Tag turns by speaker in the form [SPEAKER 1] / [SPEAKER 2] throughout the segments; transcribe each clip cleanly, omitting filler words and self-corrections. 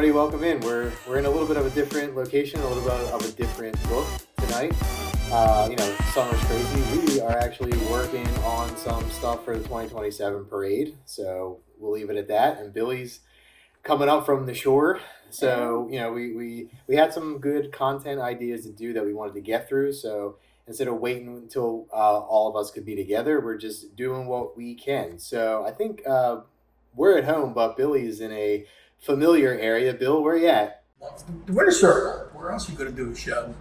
[SPEAKER 1] everybody, welcome in. We're in a little bit of a different location, a little bit of a different look tonight. Summer's crazy. We are actually working on some stuff for the 2027 parade, so we'll leave it at that. And Billy's coming up from the shore, so we had some good content ideas to do that we wanted to get through. So instead of waiting until all of us could be together, we're just doing what we can. So I think we're at home, but Billy's in a familiar area. Bill, where you at?
[SPEAKER 2] The Winter Circle. Where else are you going to do a show?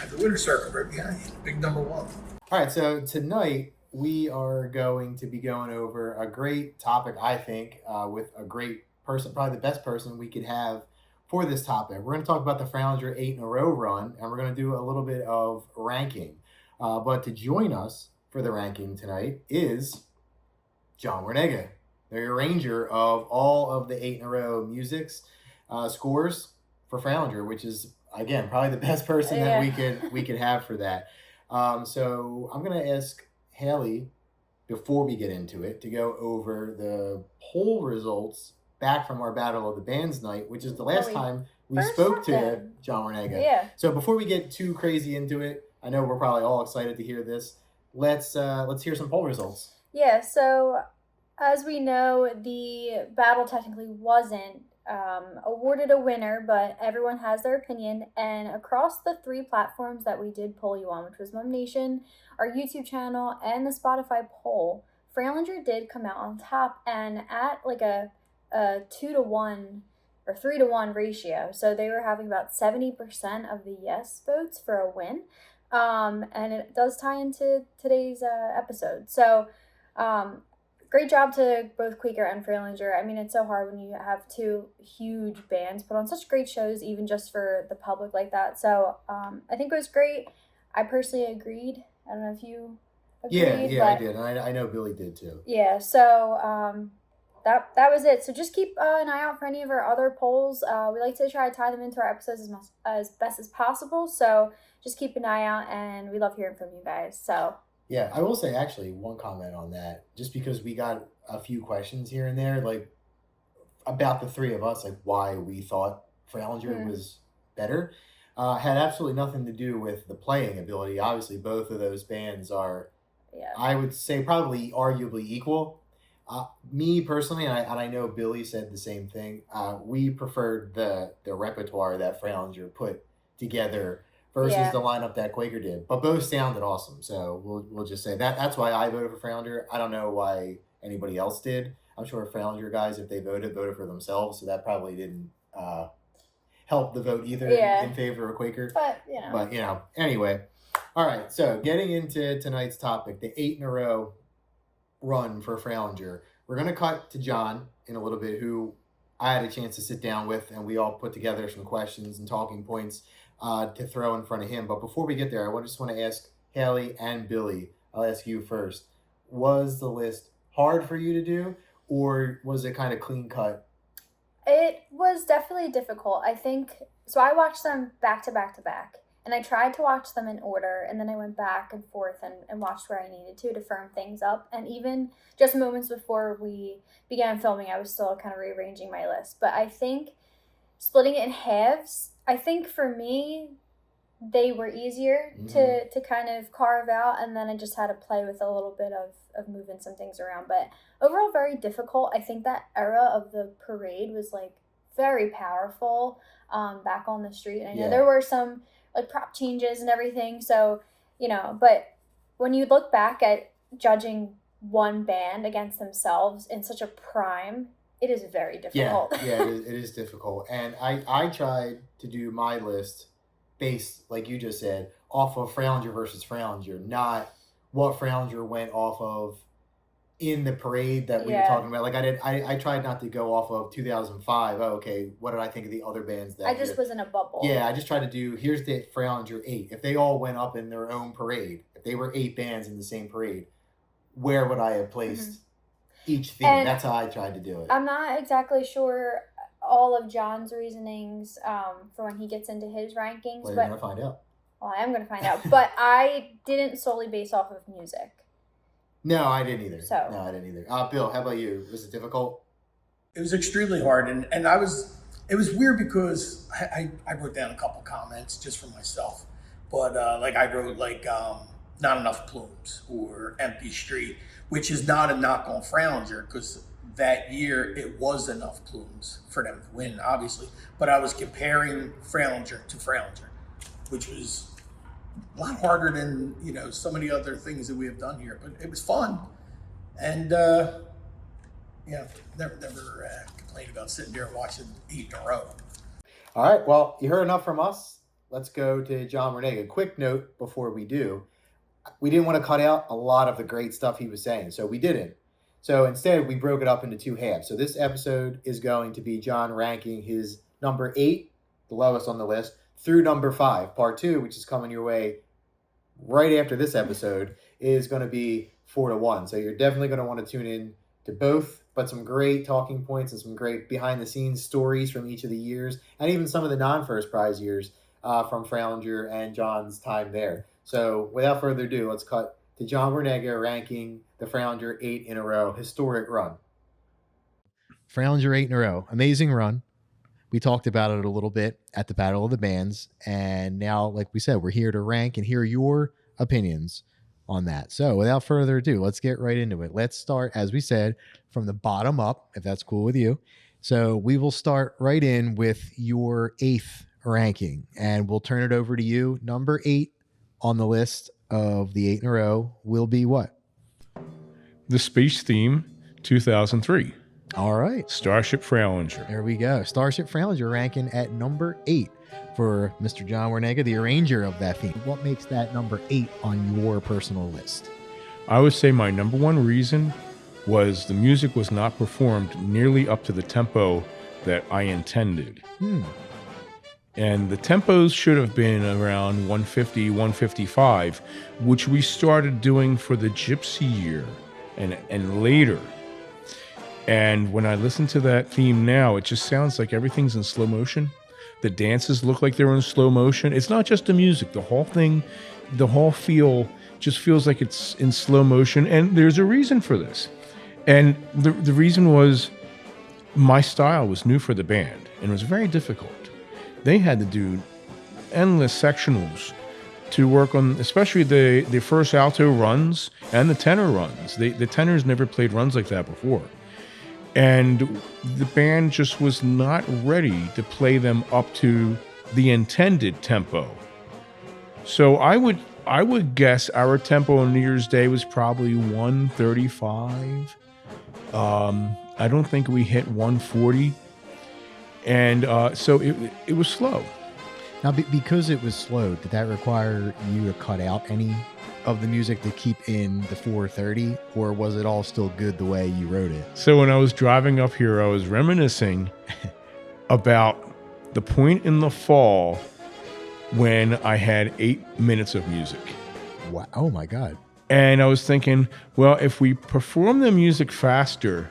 [SPEAKER 2] At the Winter Circle, right behind you, big number one.
[SPEAKER 1] All right, so tonight we are going to be going over a great topic, I think, with a great person, probably the best person we could have for this topic. We're going to talk about the Fralinger 8 in a row run, and we're going to do a little bit of ranking. But to join us for the ranking tonight is John Wernega, the arranger of all of the 8 in a row music's scores for Fralinger, which is, again, probably the best person that we could have for that. So I'm going to ask Haley, before we get into it, to go over the poll results back from our Battle of the Bands night, which is the last time we spoke to John Wernega.
[SPEAKER 3] Yeah.
[SPEAKER 1] So before we get too crazy into it, I know we're probably all excited to hear this. Let's hear some poll results.
[SPEAKER 3] Yeah, so as we know, the battle technically wasn't awarded a winner, but everyone has their opinion. And across the 3 platforms that we did poll you on, which was Mum Nation, our YouTube channel, and the Spotify poll, Fralinger did come out on top and at like a 2-to-1 or 3-to-1 ratio. So they were having about 70% of the yes votes for a win. And it does tie into today's episode. So great job to both Quaker and Fralinger. I mean, it's so hard when you have 2 huge bands put on such great shows, even just for the public like that. So I think it was great. I personally agreed. I don't know if you agreed.
[SPEAKER 1] Yeah, I did. And I know Billy did too.
[SPEAKER 3] Yeah, so that was it. So just keep an eye out for any of our other polls. We like to try to tie them into our episodes as best as possible. So just keep an eye out, and we love hearing from you guys. So
[SPEAKER 1] yeah, I will say actually one comment on that, just because we got a few questions here and there, like about the 3 of us, like why we thought Fralinger was better, had absolutely nothing to do with the playing ability. Obviously, both of those bands are, I would say, probably arguably equal. Me personally, and I know Billy said the same thing, we preferred the repertoire that Fralinger put together versus the lineup that Quaker did. But both sounded awesome, so we'll just say that. That's why I voted for Fralinger. I don't know why anybody else did. I'm sure Fralinger guys, if they voted for themselves, so that probably didn't help the vote either in favor of Quaker.
[SPEAKER 3] But,
[SPEAKER 1] anyway. All right, so getting into tonight's topic, the 8 in a row run for Fralinger. We're going to cut to John in a little bit, who I had a chance to sit down with, and we all put together some questions and talking points to throw in front of him. But before we get there, I just want to ask Haley and Billy, I'll ask you first. Was the list hard for you to do, or was it kind of clean cut?
[SPEAKER 3] It was definitely difficult. I think, so I watched them back to back to back, and I tried to watch them in order, and then I went back and forth and watched where I needed to firm things up. And even just moments before we began filming, I was still kind of rearranging my list. But I think splitting it in halves, I think for me, they were easier to kind of carve out, and then I just had to play with a little bit of moving some things around. But overall, very difficult. I think that era of the parade was like very powerful back on the street. And I know there were some like prop changes and everything. So, but when you look back at judging one band against themselves in such a prime, it is very difficult.
[SPEAKER 1] Yeah, it is difficult. And I tried to do my list based, like you just said, off of Fralinger versus Fralinger, not what Fralinger went off of in the parade that we were talking about. Like I tried not to go off of 2005. Oh, okay, what did I think of the other bands that
[SPEAKER 3] I just was in a bubble.
[SPEAKER 1] Yeah, I just tried to do, here's the Fralinger 8. If they all went up in their own parade, if they were 8 bands in the same parade, where would I have placed each theme? And that's how I tried to do it.
[SPEAKER 3] I'm not exactly sure all of John's reasonings for when he gets into his rankings.
[SPEAKER 1] Well, you're going to find out.
[SPEAKER 3] Well, I am going to find out. But I didn't solely base off of music.
[SPEAKER 1] No, I didn't either.
[SPEAKER 3] So.
[SPEAKER 1] No, I didn't either. Bill, how about you? Was it difficult?
[SPEAKER 2] It was extremely hard, and I was It was weird because I wrote down a couple comments just for myself, but like I wrote like not enough plumes or empty street, which is not a knock on Fralinger because that year it was enough plumes for them to win, obviously. But I was comparing Fralinger to Fralinger, which was a lot harder than so many other things that we have done here. But it was fun, and never complained about sitting there and watching 8 in a row.
[SPEAKER 1] All right. Well, you heard enough from us. Let's go to John Wernega. Quick note before we do. We didn't want to cut out a lot of the great stuff he was saying, so we didn't. So instead, we broke it up into 2 halves. So this episode is going to be John ranking his number 8, the lowest on the list, through number 5. Part 2, which is coming your way right after this episode, is going to be 4 to 1. So you're definitely going to want to tune in to both, but some great talking points and some great behind-the-scenes stories from each of the years, and even some of the non-first prize years from Fralinger and John's time there. So without further ado, let's cut to John Wernega ranking the Fralinger 8 in a row. Historic run. Fralinger 8 in a row. Amazing run. We talked about it a little bit at the Battle of the Bands. And now, like we said, we're here to rank and hear your opinions on that. So without further ado, let's get right into it. Let's start, as we said, from the bottom up, if that's cool with you. So we will start right in with your 8th ranking, and we'll turn it over to you. Number 8 on the list of the 8 in a row will be what?
[SPEAKER 4] The Space Theme 2003.
[SPEAKER 1] All right.
[SPEAKER 4] Starship Fralinger.
[SPEAKER 1] There we go. Starship Fralinger ranking at number 8 for Mr. John Wernega, the arranger of that theme. What makes that number 8 on your personal list?
[SPEAKER 4] I would say my number one reason was the music was not performed nearly up to the tempo that I intended. And the tempos should have been around 150, 155, which we started doing for the Gypsy year and later. And when I listen to that theme now, it just sounds like everything's in slow motion. The dances look like they're in slow motion. It's not just the music. The whole thing, the whole feel just feels like it's in slow motion. And there's a reason for this. And the reason was my style was new for the band, and it was very difficult. They had to do endless sectionals to work on, especially the first alto runs and the tenor runs. The tenors never played runs like that before. And the band just was not ready to play them up to the intended tempo. So I would guess our tempo on New Year's Day was probably 135. I don't think we hit 140. And so it was slow.
[SPEAKER 1] Now, because it was slow, did that require you to cut out any of the music to keep in the 430, or was it all still good the way you wrote it?
[SPEAKER 4] So when I was driving up here, I was reminiscing about the point in the fall when I had 8 minutes of music.
[SPEAKER 1] Wow. Oh, my God.
[SPEAKER 4] And I was thinking, well, if we perform the music faster,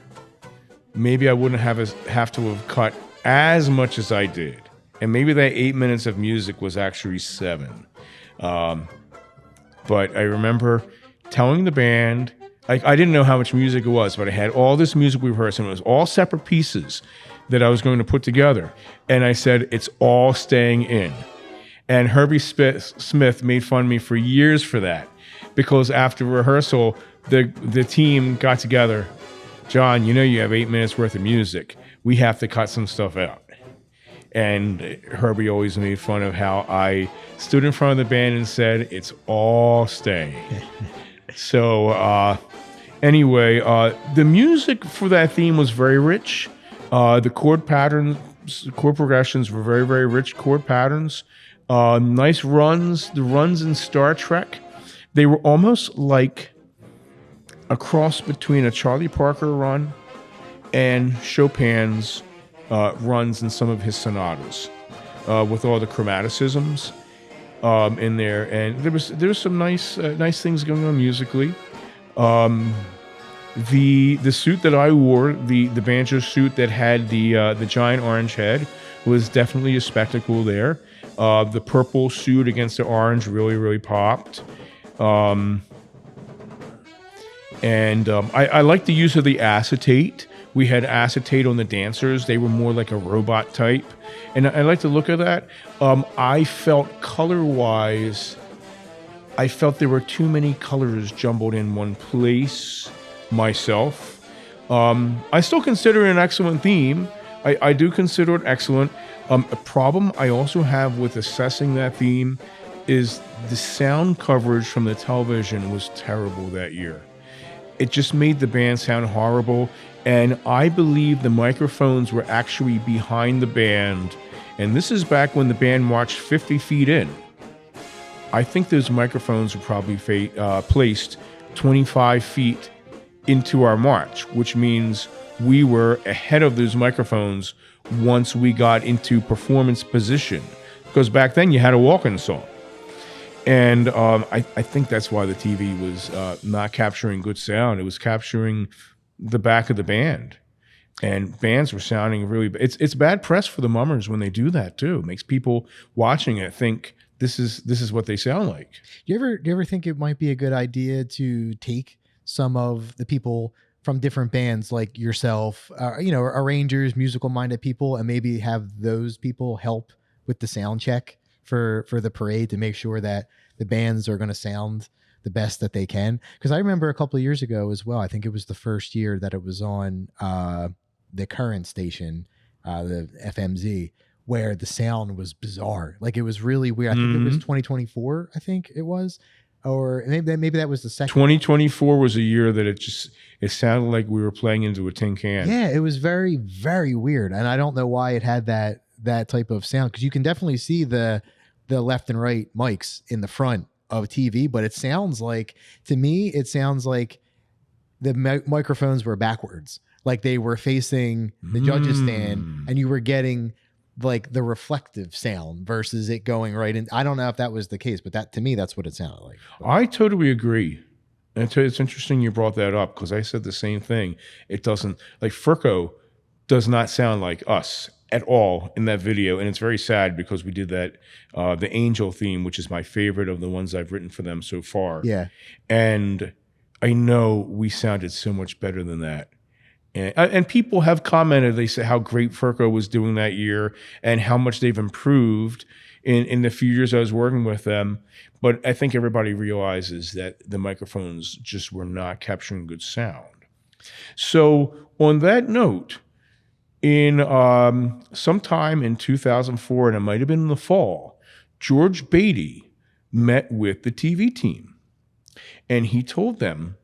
[SPEAKER 4] maybe I wouldn't have to have cut as much as I did. And maybe that 8 minutes of music was actually 7. But I remember telling the band, I didn't know how much music it was, but I had all this music we rehearsed, and it was all separate pieces that I was going to put together. And I said, it's all staying in. And Herbie Smith made fun of me for years for that, because after rehearsal, the team got together. John, you have 8 minutes worth of music. We have to cut some stuff out. And Herbie always made fun of how I stood in front of the band and said, it's all staying. So anyway, the music for that theme was very rich. The chord progressions were very, very rich chord patterns. Nice runs. The runs in Star Trek, they were almost like a cross between a Charlie Parker run and Chopin's runs in some of his sonatas, with all the chromaticisms in there, and there was some nice things going on musically. The suit that I wore, the banjo suit that had the giant orange head, was definitely a spectacle there. The purple suit against the orange really popped. I like the use of the acetate, We had acetate on the dancers. They were more like a robot type. And I like to look at that. I felt color-wise, I felt there were too many colors jumbled in one place myself. I still consider it an excellent theme. I do consider it excellent. A problem I also have with assessing that theme is the sound coverage from the television was terrible that year. It just made the band sound horrible, and I believe the microphones were actually behind the band, and this is back when the band marched 50 feet in. I think those microphones were probably placed 25 feet into our march, which means we were ahead of those microphones once we got into performance position, because back then you had a walk-in song. And I think that's why the TV was not capturing good sound. It was capturing the back of the band. And bands were sounding really bad. It's bad press for the mummers when they do that too. It makes people watching it think this is what they sound like.
[SPEAKER 5] Do you ever think it might be a good idea to take some of the people from different bands like yourself, arrangers, musical minded people, and maybe have those people help with the sound check for the parade to make sure that the bands are going to sound the best that they can? Because I remember a couple of years ago as well, I think it was the first year that it was on the current station, the FMZ, where the sound was bizarre. Like, it was really weird. I think it was 2024, I think it was. Or maybe that was the second.
[SPEAKER 4] 2024 was a year that it sounded like we were playing into a tin can.
[SPEAKER 5] Yeah, it was very, very weird. And I don't know why it had that type of sound, because you can definitely see the left and right mics in the front of TV, but it sounds like, to me, it sounds like the microphones were backwards. Like they were facing the judges stand, and you were getting like the reflective sound versus it going right in. I don't know if that was the case, but that, to me, that's what it sounded like.
[SPEAKER 4] I totally agree. And it's interesting you brought that up, because I said the same thing. It doesn't, like, Furco does not sound like us at all in that video. And it's very sad, because we did that, the Angel theme, which is my favorite of the ones I've written for them so far.
[SPEAKER 5] Yeah.
[SPEAKER 4] And I know we sounded so much better than that. And people have commented, they say how great Furco was doing that year and how much they've improved in the few years I was working with them. But I think everybody realizes that the microphones just were not capturing good sound. So on that note, in sometime in 2004, and it might have been in the fall, George Beatty met with the TV team. And he told them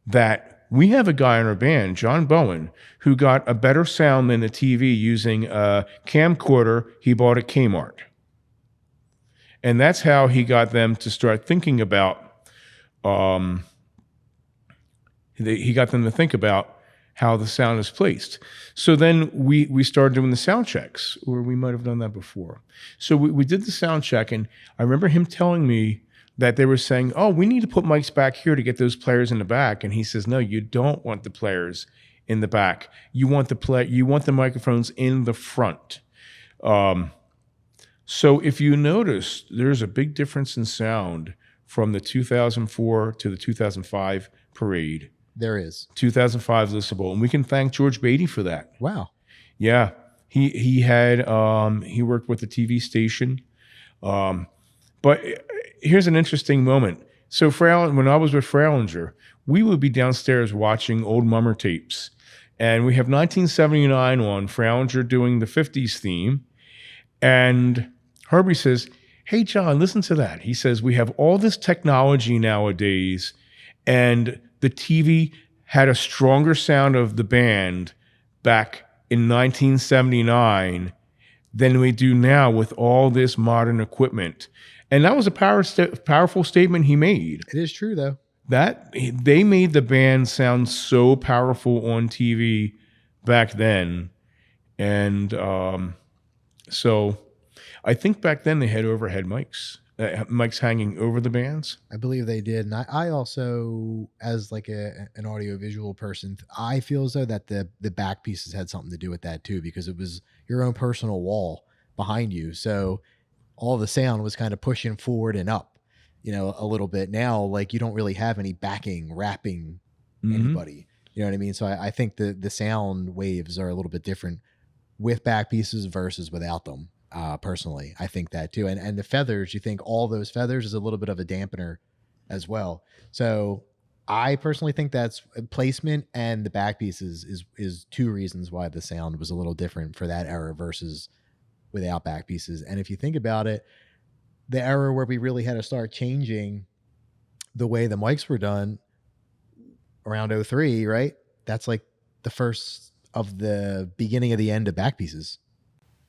[SPEAKER 4] that we have a guy in our band, John Bowen, who got a better sound than the TV using a camcorder he bought at Kmart. And that's how he got them to start thinking about, he got them to think about how the sound is placed. So then we started doing the sound checks, or we might have done that before. So we did the sound check, and I remember him telling me that they were saying, oh, we need to put mics back here to get those players in the back. And he says, no, you don't want the players in the back. You want the microphones in the front. So if you notice, there's a big difference in sound from the 2004 to the 2005 parade.
[SPEAKER 5] There is.
[SPEAKER 4] 2005 listenable. And we can thank George Beatty for that.
[SPEAKER 5] Wow.
[SPEAKER 4] Yeah. He had, he worked with the TV station. But here's an interesting moment. So when I was with Fralinger, we would be downstairs watching old mummer tapes. And we have 1979 on, Fralinger doing the 50s theme. And Herbie says, hey, John, listen to that. He says, we have all this technology nowadays, and the TV had a stronger sound of the band back in 1979 than we do now with all this modern equipment. And that was a powerful statement he made.
[SPEAKER 5] It is true, though.
[SPEAKER 4] That they made the band sound so powerful on TV back then. And so I think back then they had overhead mics, mics hanging over the bands.
[SPEAKER 5] I believe they did. And I also, as like an audio visual person, I feel as though that the back pieces had something to do with that too, because it was your own personal wall behind you. So all the sound was kind of pushing forward and up, a little bit. Now, like, you don't really have any backing, wrapping anybody. You know what I mean? So I think the sound waves are a little bit different with back pieces versus without them. Personally, I think that too. And the feathers, you think all those feathers is a little bit of a dampener as well. So I personally think that's placement, and the back pieces is two reasons why the sound was a little different for that era versus without back pieces. And if you think about it, the era where we really had to start changing the way the mics were done around '03, right? That's like the first of the beginning of the end of back pieces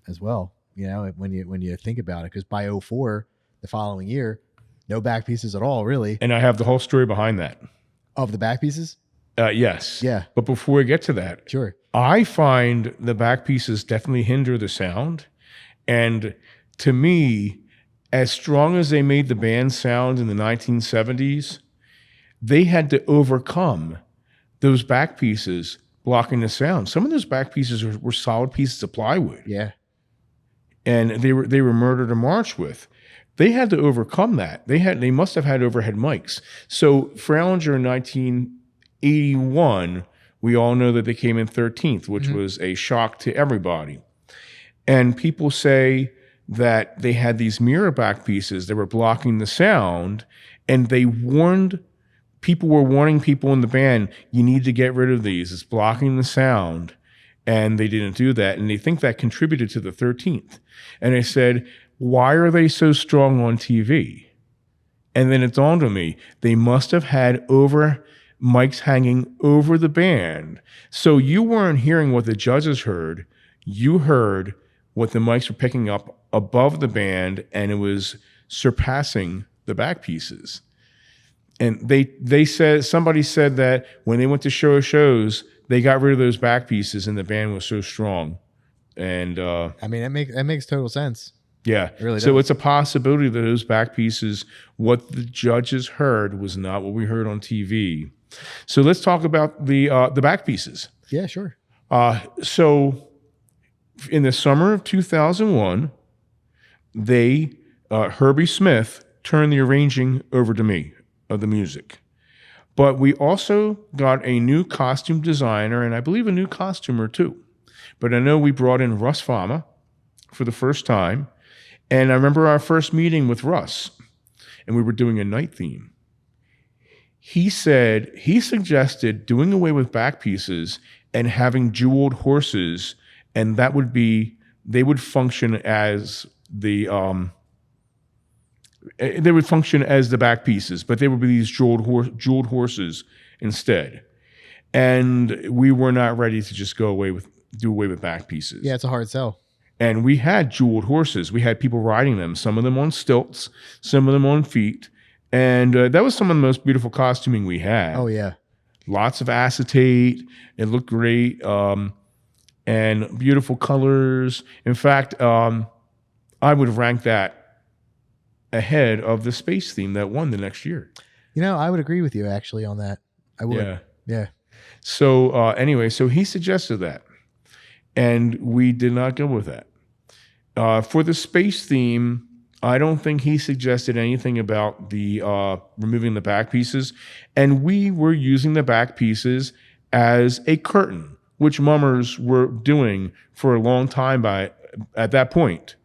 [SPEAKER 5] as well. You know, when you think about it, because by '04, the following year, no back pieces at all, really,
[SPEAKER 4] And I have the whole story behind that.
[SPEAKER 5] of the back pieces.
[SPEAKER 4] Yes.
[SPEAKER 5] Yeah,
[SPEAKER 4] But before we get to that,
[SPEAKER 5] sure.
[SPEAKER 4] I find the back pieces definitely hinder the sound. And to me, as strong as they made the band sound in the 1970s, they had to overcome those back pieces blocking the sound. Some of those back pieces were solid pieces of plywood,
[SPEAKER 5] Yeah,
[SPEAKER 4] and they were murder to march with. They had to overcome that. They must have had overhead mics. So Fralinger in 1981, we all know that they came in 13th, which was a shock to everybody. And people say that they had these mirror back pieces that were blocking the sound, and they warned people were warning people in the band, you need to get rid of these. It's blocking the sound. And they didn't do that. And they think that contributed to the 13th. And they said, why are they so strong on TV? And then it dawned on me, they must have had mics hanging over the band. So you weren't hearing what the judges heard. You heard what the mics were picking up above the band, and it was surpassing the back pieces. And somebody said that when they went to shows, they got rid of those back pieces and the band was so strong. And
[SPEAKER 5] I mean, that makes total sense.
[SPEAKER 4] yeah,
[SPEAKER 5] It really
[SPEAKER 4] so
[SPEAKER 5] does.
[SPEAKER 4] it's a possibility that those back pieces, what the judges heard was not what we heard on TV. So let's talk about the back pieces.
[SPEAKER 5] Yeah, sure.
[SPEAKER 4] So in the summer of 2001, Herbie Smith turned the arranging over to me of the music. But we also got a new costume designer, and I believe a new costumer too. But I know we brought in Russ Fama for the first time. And I remember our first meeting with Russ, and we were doing a night theme. He suggested doing away with back pieces and having jeweled horses, and they would function as the back pieces, but they would be these jeweled horses instead. And we were not ready to just do away with back pieces.
[SPEAKER 5] Yeah, it's a hard sell.
[SPEAKER 4] And we had jeweled horses. We had people riding them, some of them on stilts, some of them on feet. And that was some of the most beautiful costuming we had.
[SPEAKER 5] Oh, yeah.
[SPEAKER 4] Lots of acetate. It looked great. And beautiful colors. In fact, I would rank that ahead of the space theme that won the next year.
[SPEAKER 5] You know, I would agree with you actually on that. I would. Yeah.
[SPEAKER 4] So anyway, so he suggested that. And we did not go with that. For the space theme, I don't think he suggested anything about the removing the back pieces. And we were using the back pieces as a curtain, which mummers were doing for a long time at that point,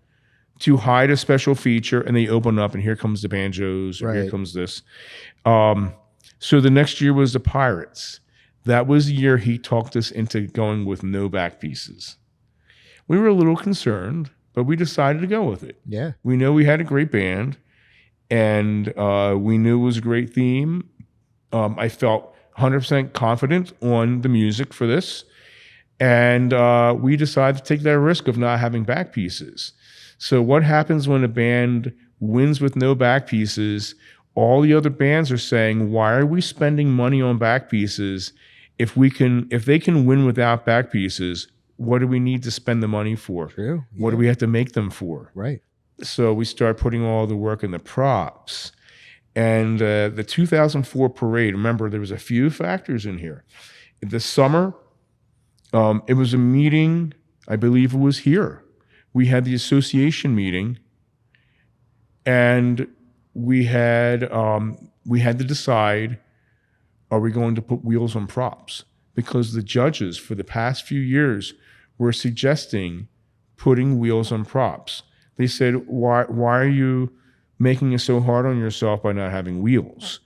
[SPEAKER 4] to hide a special feature, and they open up, and here comes the banjos, or here comes this. So the next year was the Pirates. That was the year he talked us into going with no back pieces. We were a little concerned, but we decided to go with it.
[SPEAKER 5] Yeah.
[SPEAKER 4] We know we had a great band, and we knew it was a great theme. I felt 100% confident on the music for this, and we decided to take that risk of not having back pieces. So what happens when a band wins with no back pieces? All the other bands are saying, why are we spending money on back pieces? If they can win without back pieces, what do we need to spend the money for?
[SPEAKER 5] True. Yeah.
[SPEAKER 4] What do we have to make them for?
[SPEAKER 5] Right.
[SPEAKER 4] So we start putting all the work in the props. And the 2004 parade, remember, there was a few factors in here. The summer, it was a meeting, I believe it was here. We had the association meeting, and we had to decide, are we going to put wheels on props? because the judges for the past few years were suggesting putting wheels on props. They said, why are you making it so hard on yourself by not having wheels?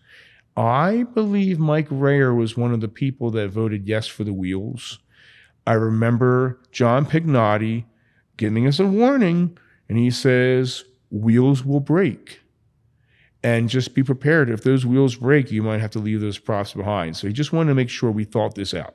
[SPEAKER 4] I believe Mike Rayer was one of the people that voted yes for the wheels. I remember John Pignotti giving us a warning, and he says, wheels will break. And just be prepared. If those wheels break, you might have to leave those props behind. So he just wanted to make sure we thought this out.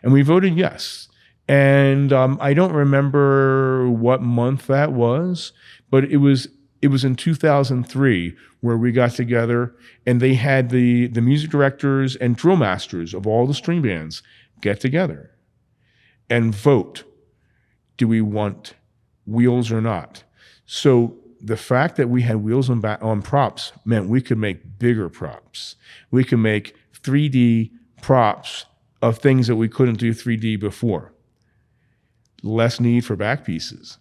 [SPEAKER 4] And we voted yes. And I don't remember what month that was, but it was in 2003 where we got together, and they had the music directors and drill masters of all the string bands get together and vote. Do we want wheels or not? So the fact that we had wheels on props meant we could make bigger props. We could make 3D props of things that we couldn't do 3D before. Less need for back pieces.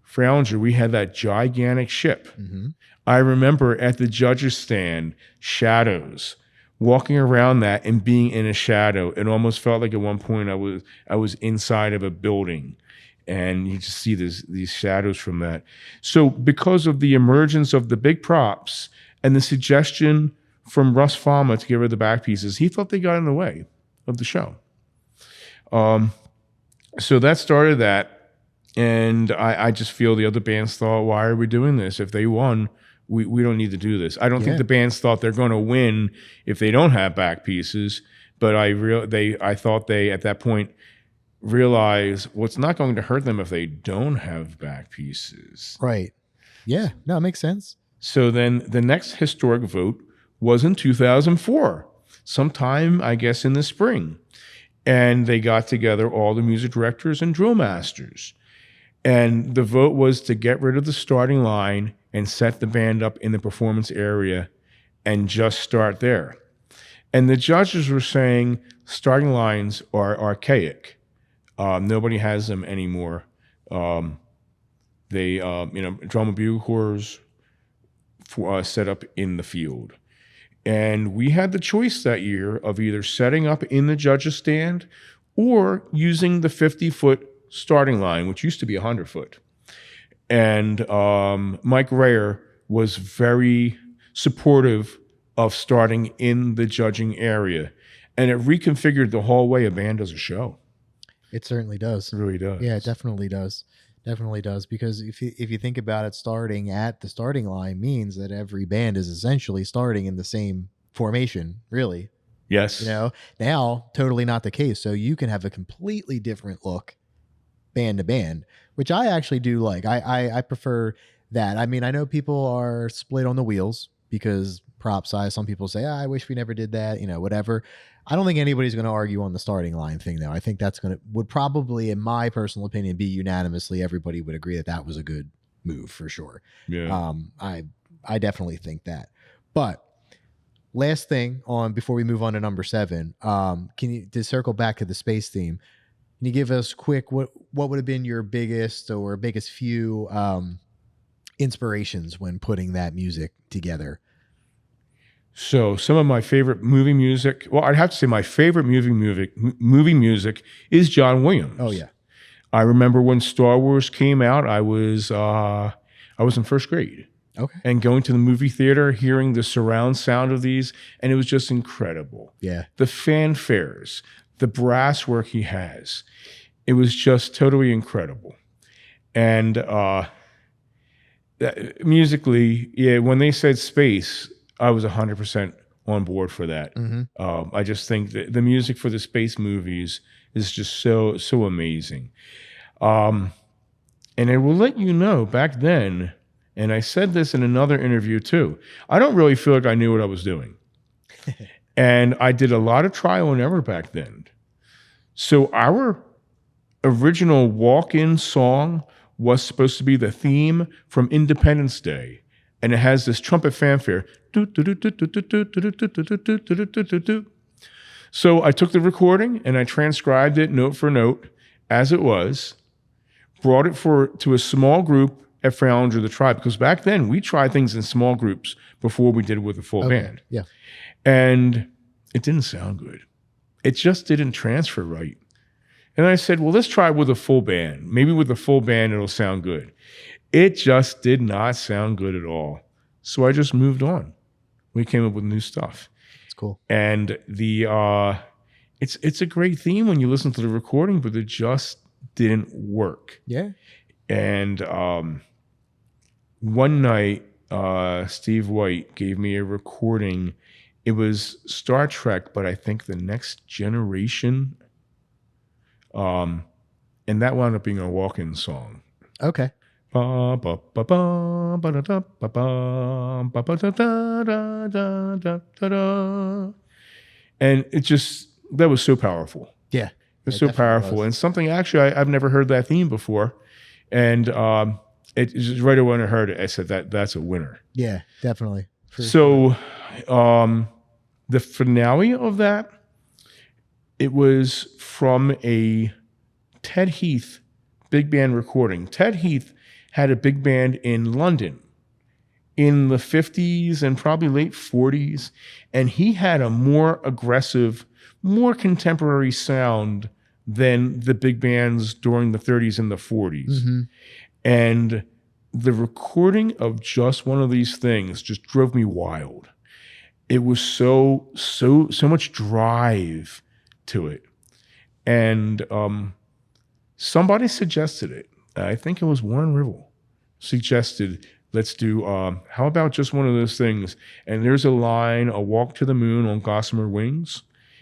[SPEAKER 4] Fralinger, we had that gigantic ship. Mm-hmm. I remember at the judges' stand, shadows, walking around that and being in a shadow. It almost felt like at one point I was inside of a building. And you just see these shadows from that. So because of the emergence of the big props and the suggestion from Russ Fama to get rid of the back pieces, he thought they got in the way of the show. So that started that. And I just feel the other bands thought, why are we doing this? If they won, we don't need to do this. I don't think the bands thought they're going to win if they don't have back pieces. But I thought they, at that point, realize what's not going to hurt them if they don't have back pieces.
[SPEAKER 5] Right. Yeah. No, it makes sense.
[SPEAKER 4] So then the next historic vote was in 2004, sometime, I guess, in the spring. And they got together all the music directors and drill masters. And the vote was to get rid of the starting line and set the band up in the performance area and just start there. And the judges were saying starting lines are archaic. Nobody has them anymore. Drum and bugle corps set up in the field. And we had the choice that year of either setting up in the judges' stand or using the 50-foot starting line, which used to be 100-foot. And Mike Rayer was very supportive of starting in the judging area. And it reconfigured the whole way a band does a show.
[SPEAKER 5] It certainly does.
[SPEAKER 4] It really does.
[SPEAKER 5] Yeah, it definitely does. Definitely does. Because if you think about it, starting at the starting line means that every band is essentially starting in the same formation, really.
[SPEAKER 4] Yes.
[SPEAKER 5] Now, totally not the case. So you can have a completely different look band to band, which I actually do like. I prefer that. I mean, I know people are split on the wheels because prop size. Some people say, I wish we never did that, whatever. I don't think anybody's going to argue on the starting line thing, though. I think would probably, in my personal opinion, be unanimously. Everybody would agree that was a good move for sure.
[SPEAKER 4] Yeah.
[SPEAKER 5] I definitely think that. But last thing before we move on to number 7, to circle back to the space theme, can you give us quick what would have been your biggest few inspirations when putting that music together?
[SPEAKER 4] So some of my favorite movie music, well, I'd have to say my favorite movie music is John Williams.
[SPEAKER 5] Oh yeah.
[SPEAKER 4] I remember when Star Wars came out, I was in first grade.
[SPEAKER 5] Okay.
[SPEAKER 4] And going to the movie theater, hearing the surround sound of these, and it was just incredible.
[SPEAKER 5] Yeah.
[SPEAKER 4] The fanfares, the brass work he has, it was just totally incredible. And musically, yeah, when they said space, I was 100% on board for that. Mm-hmm. I just think that the music for the space movies is just so amazing. And I will let you know, back then, and I said this in another interview too, I don't really feel like I knew what I was doing. And I did a lot of trial and error back then. So our original walk-in song was supposed to be the theme from Independence Day. And it has this trumpet fanfare. So I took the recording and I transcribed it note for note as it was, brought it to a small group at Fralinger the Tribe, because back then we tried things in small groups before we did it with a full band.
[SPEAKER 5] Yeah.
[SPEAKER 4] And it didn't sound good. it just didn't transfer right. And I said, well, let's try with a full band. Maybe with a full band, it'll sound good. It just did not sound good at all. So I just moved on. We came up with new stuff.
[SPEAKER 5] It's cool.
[SPEAKER 4] And it's a great theme when you listen to the recording, but it just didn't work.
[SPEAKER 5] Yeah.
[SPEAKER 4] And one night, Steve White gave me a recording. It was Star Trek, but I think The Next Generation. And that wound up being a walk-in song.
[SPEAKER 5] Okay.
[SPEAKER 4] And it just, that was so powerful.
[SPEAKER 5] Yeah.
[SPEAKER 4] It was so powerful. And something actually, I've never heard that theme before. And it just right away when I heard it, I said that's a winner.
[SPEAKER 5] Yeah, definitely.
[SPEAKER 4] So the finale of that, it was from a Ted Heath big band recording. Ted Heath had a big band in London in the 50s and probably late 40s. And he had a more aggressive, more contemporary sound than the big bands during the 30s and the 40s.
[SPEAKER 5] Mm-hmm.
[SPEAKER 4] And the recording of Just One of These Things just drove me wild. It was so much drive to it. And somebody suggested it. I think it was Warren Ribble suggested, let's do, how about Just One of Those Things? And there's a line, A Walk to the Moon on Gossamer Wings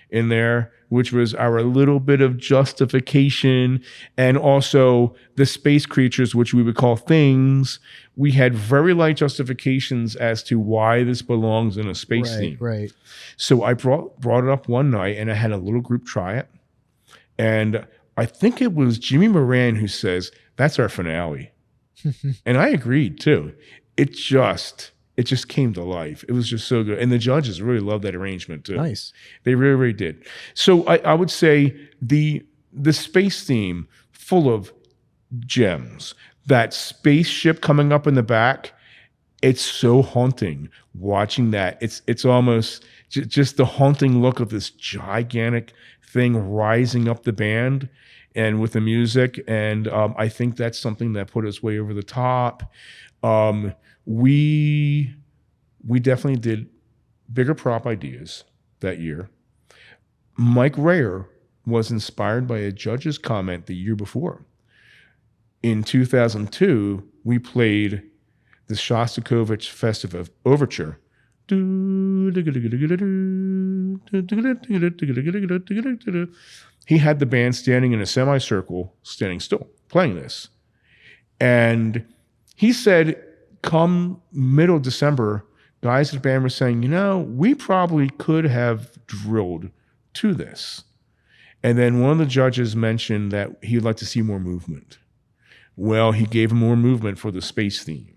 [SPEAKER 4] in there, which was our little bit of justification, and also the space creatures, which we would call things. We had very light justifications as to why this belongs in a space theme.
[SPEAKER 5] Right.
[SPEAKER 4] So I brought it up one night, and I had a little group try it. And I think it was Jimmy Moran who says, that's our finale. And I agreed too. It just came to life. It was just so good. And the judges really loved that arrangement too.
[SPEAKER 5] Nice.
[SPEAKER 4] They really, really did. So I would say the space theme, full of gems. That spaceship coming up in the back, it's so haunting watching that. It's almost just the haunting look of this gigantic thing rising up the band and with the music. And I think that's something that put us way over the top. We definitely did bigger prop ideas that year. Mike Rayer was inspired by a judge's comment the year before. In 2002, we played the Shostakovich Festive Overture. He had the band standing in a semicircle, standing still, playing this. And he said, come middle December, guys at the band were saying, we probably could have drilled to this. And then one of the judges mentioned that he'd like to see more movement. Well, he gave him more movement for the space theme.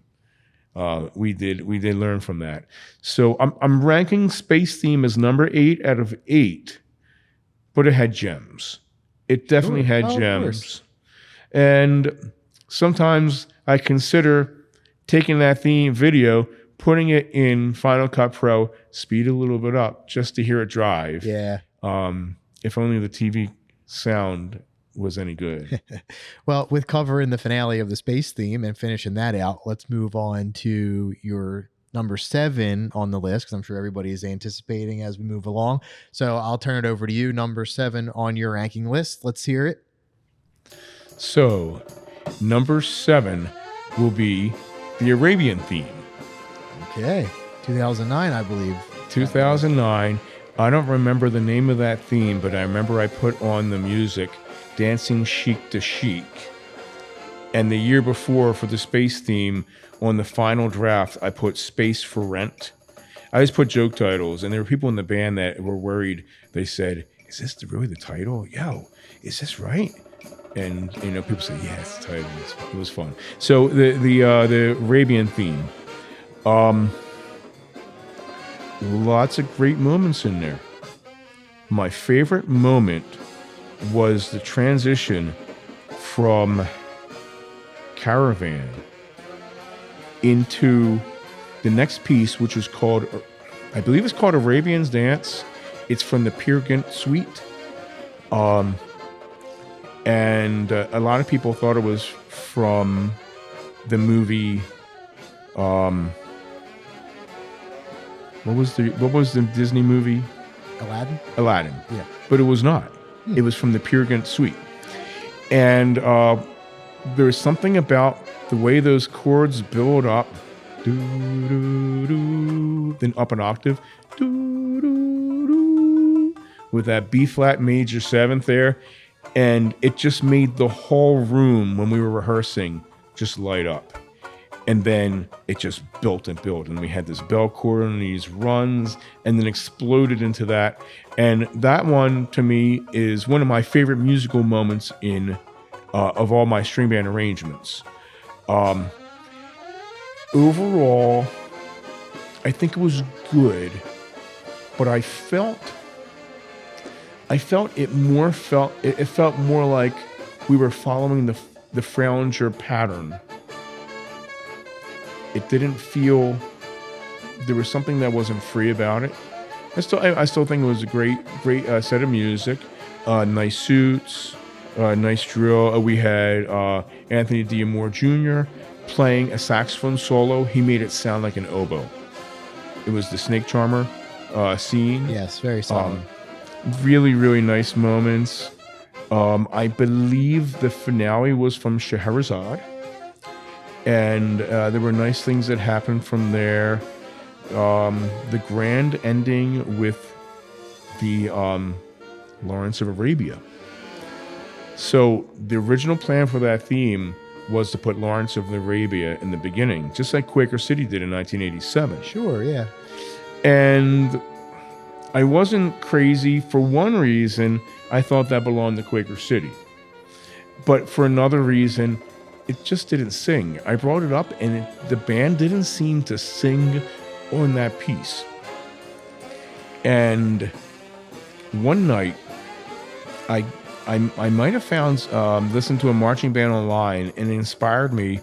[SPEAKER 4] We did learn from that. So I'm ranking space theme as number 8 out of 8, but it had gems. It definitely had gems. And sometimes I consider taking that theme video, putting it in Final Cut Pro, speed it a little bit up just to hear it drive.
[SPEAKER 5] Yeah.
[SPEAKER 4] If only the TV sound was any good.
[SPEAKER 5] Well, with covering the finale of the space theme and finishing that out, let's move on to your number 7 on the list, because I'm sure everybody is anticipating as we move along. So I'll turn it over to you. Number 7 on your ranking list. Let's hear it.
[SPEAKER 4] So number 7 will be the Arabian theme.
[SPEAKER 5] Okay. 2009, I believe.
[SPEAKER 4] 2009. I don't remember the name of that theme, but I remember I put on the music Dancing Chic to Chic. And the year before, for the space theme, on the final draft, I put Space for Rent. I just put joke titles, and there were people in the band that were worried. They said, is this really the title? Yo, is this right? And people say, yeah, it's the title. It was fun. So the Arabian theme, lots of great moments in there. My favorite moment was the transition from Caravan into the next piece, which was called, I believe it's called Arabian's Dance. It's from the Peer Gynt Suite. And a lot of people thought it was from the movie. What was the Disney movie?
[SPEAKER 5] Aladdin.
[SPEAKER 4] Aladdin.
[SPEAKER 5] Yeah.
[SPEAKER 4] But it was not. It was from the Peer Gynt Suite. And there's something about the way those chords build up, then up an octave, with that B flat major seventh there, and it just made the whole room when we were rehearsing just light up. And then it just built and built, and we had this bell chord and these runs, and then exploded into that. And that one, to me, is one of my favorite musical moments in of all my string band arrangements. Overall, I think it was good, but it felt more like we were following the Fralinger pattern. It didn't feel, there was something that wasn't free about it. I still think it was a great set of music. Nice suits, nice drill. We had Anthony D'Amore Jr. playing a saxophone solo. He made it sound like an oboe. It was the Snake Charmer scene.
[SPEAKER 5] Yes, very solid.
[SPEAKER 4] Really, really nice moments. I believe the finale was from Scheherazade. And there were nice things that happened from there. The grand ending with the Lawrence of Arabia. So the original plan for that theme was to put Lawrence of Arabia in the beginning, just like Quaker City did in 1987.
[SPEAKER 5] Sure, yeah.
[SPEAKER 4] And I wasn't crazy. For one reason, I thought that belonged to Quaker City. But for another reason, it just didn't sing. I brought it up, and the band didn't seem to sing on that piece. And one night, I might have found, listened to a marching band online, and it inspired me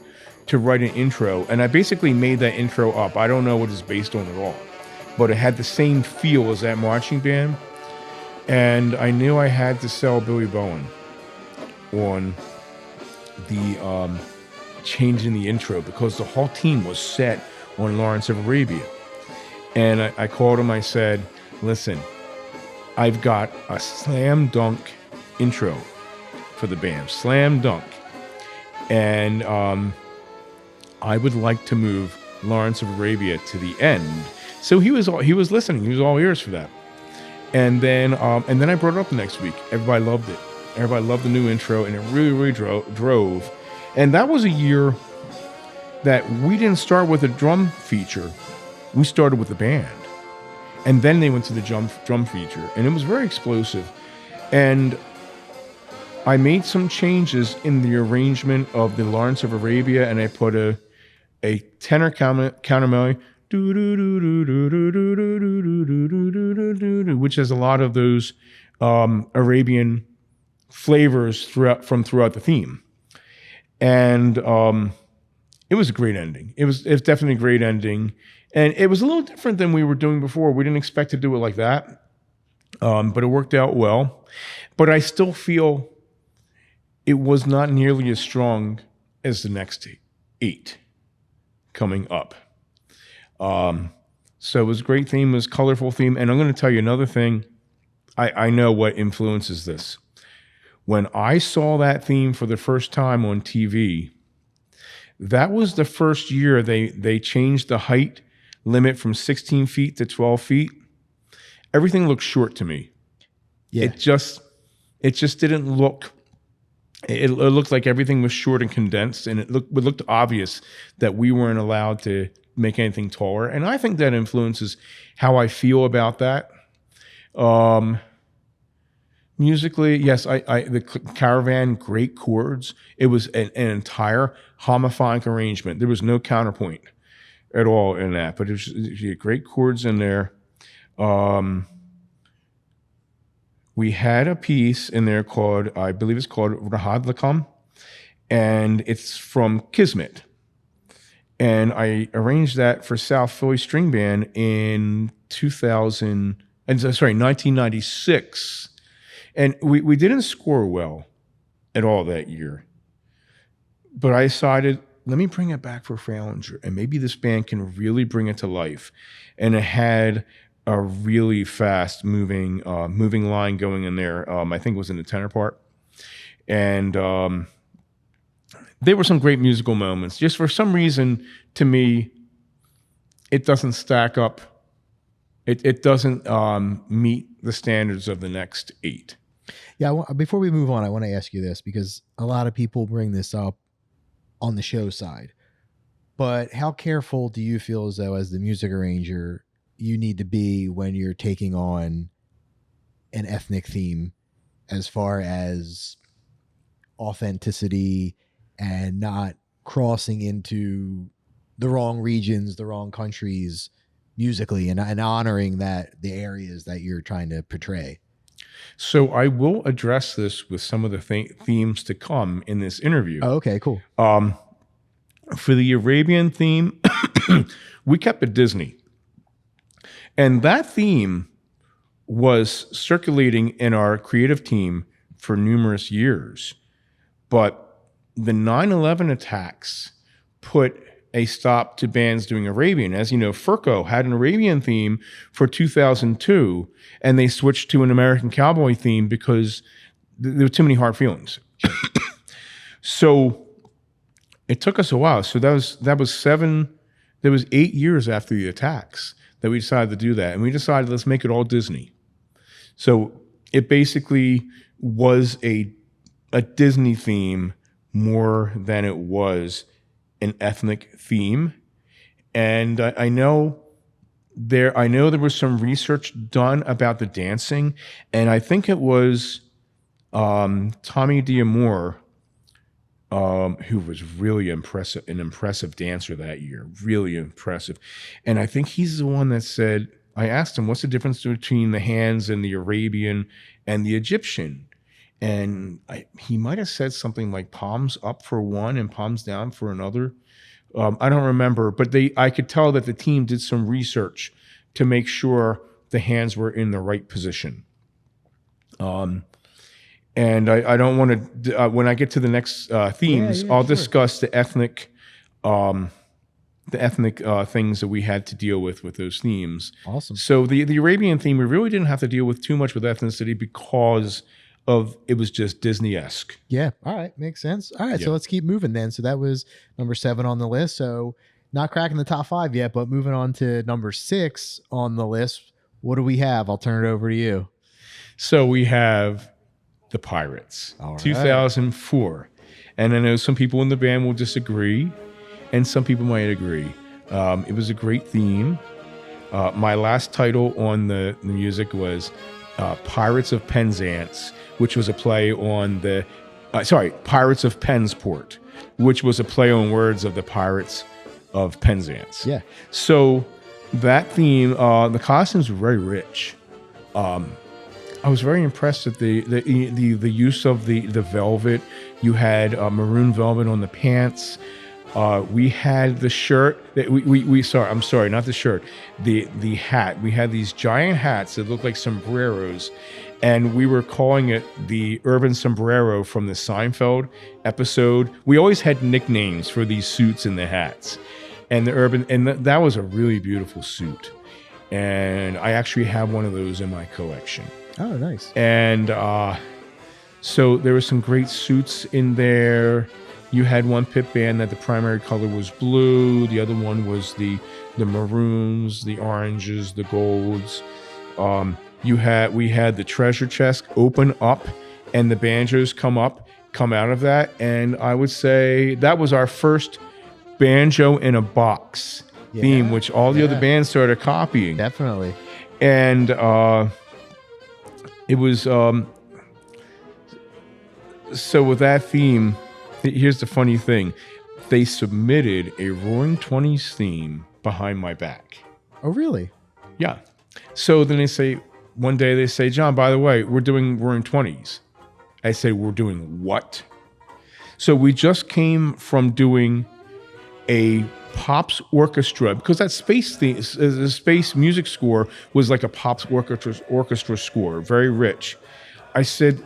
[SPEAKER 4] to write an intro. And I basically made that intro up. I don't know what it's based on at all, but it had the same feel as that marching band. And I knew I had to sell Billy Bowen on the change in the intro, because the whole team was set on Lawrence of Arabia. And I called him. I said, listen, I've got a slam dunk intro for the band, slam dunk, and I would like to move Lawrence of Arabia to the end. So he was listening. He was all ears for that. And then I brought it up the next week. Everybody loved it. Everybody loved the new intro, and it really, really drove. And that was a year that we didn't start with a drum feature. We started with the band. And then they went to the drum feature. And it was very explosive. And I made some changes in the arrangement of the Lawrence of Arabia, and I put a tenor counter melody, which has a lot of those Arabian flavors throughout the theme. And it was a great ending. It was definitely a great ending. And it was a little different than we were doing before. We didn't expect to do it like that. But it worked out well. But I still feel it was not nearly as strong as the next 8 coming up. So it was a great theme. It was a colorful theme. And I'm going to tell you another thing. I know what influences this. When I saw that theme for the first time on TV, that was the first year they changed the height limit from 16 feet to 12 feet. Everything looked short to me. Yeah. It just didn't look. It looked like everything was short and condensed, and it looked obvious that we weren't allowed to make anything taller. And I think that influences how I feel about that. Musically, yes, the Caravan, great chords. It was an entire homophonic arrangement. There was no counterpoint at all in that, but you had great chords in there. We had a piece in there called, I believe it's called Rahad Lakam, and it's from Kismet. And I arranged that for South Philly String Band in 1996. And we didn't score well at all that year. But I decided, let me bring it back for Fralinger, and maybe this band can really bring it to life. And it had a really fast moving line going in there. I think it was in the tenor part. And there were some great musical moments. Just for some reason, to me, it doesn't stack up. It doesn't meet the standards of the next 8.
[SPEAKER 5] Yeah, before we move on, I want to ask you this, because a lot of people bring this up on the show side. But how careful do you feel as though, as the music arranger, you need to be when you're taking on an ethnic theme, as far as authenticity and not crossing into the wrong regions, the wrong countries musically, and honoring that the areas that you're trying to portray?
[SPEAKER 4] So I will address this with some of the themes to come in this interview.
[SPEAKER 5] Oh, okay, cool.
[SPEAKER 4] For the Arabian theme, we kept it Disney. And that theme was circulating in our creative team for numerous years. But the 9/11 attacks put a stop to bands doing Arabian. As you know, Furco had an Arabian theme for 2002, and they switched to an American Cowboy theme because there were too many hard feelings. So it took us a while. So that was 8 years after the attacks that we decided to do that. And we decided, let's make it all Disney. So it basically was a Disney theme more than it was an ethnic theme. And I know there was some research done about the dancing, and I think it was Tommy D'Amour, who was really an impressive dancer that year, really impressive. And I think he's the one that said, I asked him, what's the difference between the hands and the Arabian and the Egyptian? And he might have said something like palms up for one and palms down for another. I don't remember, but I could tell that the team did some research to make sure the hands were in the right position. And I don't want to, when I get to the next themes, I'll discuss the ethnic things that we had to deal with those themes.
[SPEAKER 5] Awesome.
[SPEAKER 4] So the Arabian theme, we really didn't have to deal with too much with ethnicity because it was just Disney-esque.
[SPEAKER 5] Yeah. All right. Makes sense. All right.
[SPEAKER 4] Yeah.
[SPEAKER 5] So let's keep moving then. So that was number 7 on the list. So not cracking the top 5 yet, but moving on to number 6 on the list. What do we have? I'll turn it over to you.
[SPEAKER 4] So we have the Pirates,
[SPEAKER 5] All right.
[SPEAKER 4] 2004. And I know some people in the band will disagree, and some people might agree. It was a great theme. My last title on the music was Pirates of Penzance, which was a play on Pirates of Pensport, which was a play on words of the Pirates of Penzance.
[SPEAKER 5] Yeah.
[SPEAKER 4] So that theme, the costumes were very rich. I was very impressed at the use of the velvet. You had maroon velvet on the pants. We had the shirt that I'm sorry, not the shirt, the hat. We had these giant hats that looked like sombreros, and we were calling it the urban sombrero from the Seinfeld episode. We always had nicknames for these suits and the hats, and that was a really beautiful suit. And I actually have one of those in my collection.
[SPEAKER 5] Oh, nice.
[SPEAKER 4] And so there were some great suits in there. You had one pit band that the primary color was blue. The other one was the maroons, the oranges, the golds. We had the treasure chest open up, and the banjos come out of that. And I would say that was our first banjo in a box theme, which all the other bands started copying.
[SPEAKER 5] Definitely.
[SPEAKER 4] And it was so with that theme. Here's the funny thing. They submitted a Roaring Twenties theme behind my back.
[SPEAKER 5] Oh, really?
[SPEAKER 4] Yeah. So then one day they say, John, by the way, we're doing Roaring Twenties. I say, we're doing what? So we just came from doing a Pops orchestra, because that space theme, the space music score was like a Pops orchestra score, very rich. I said,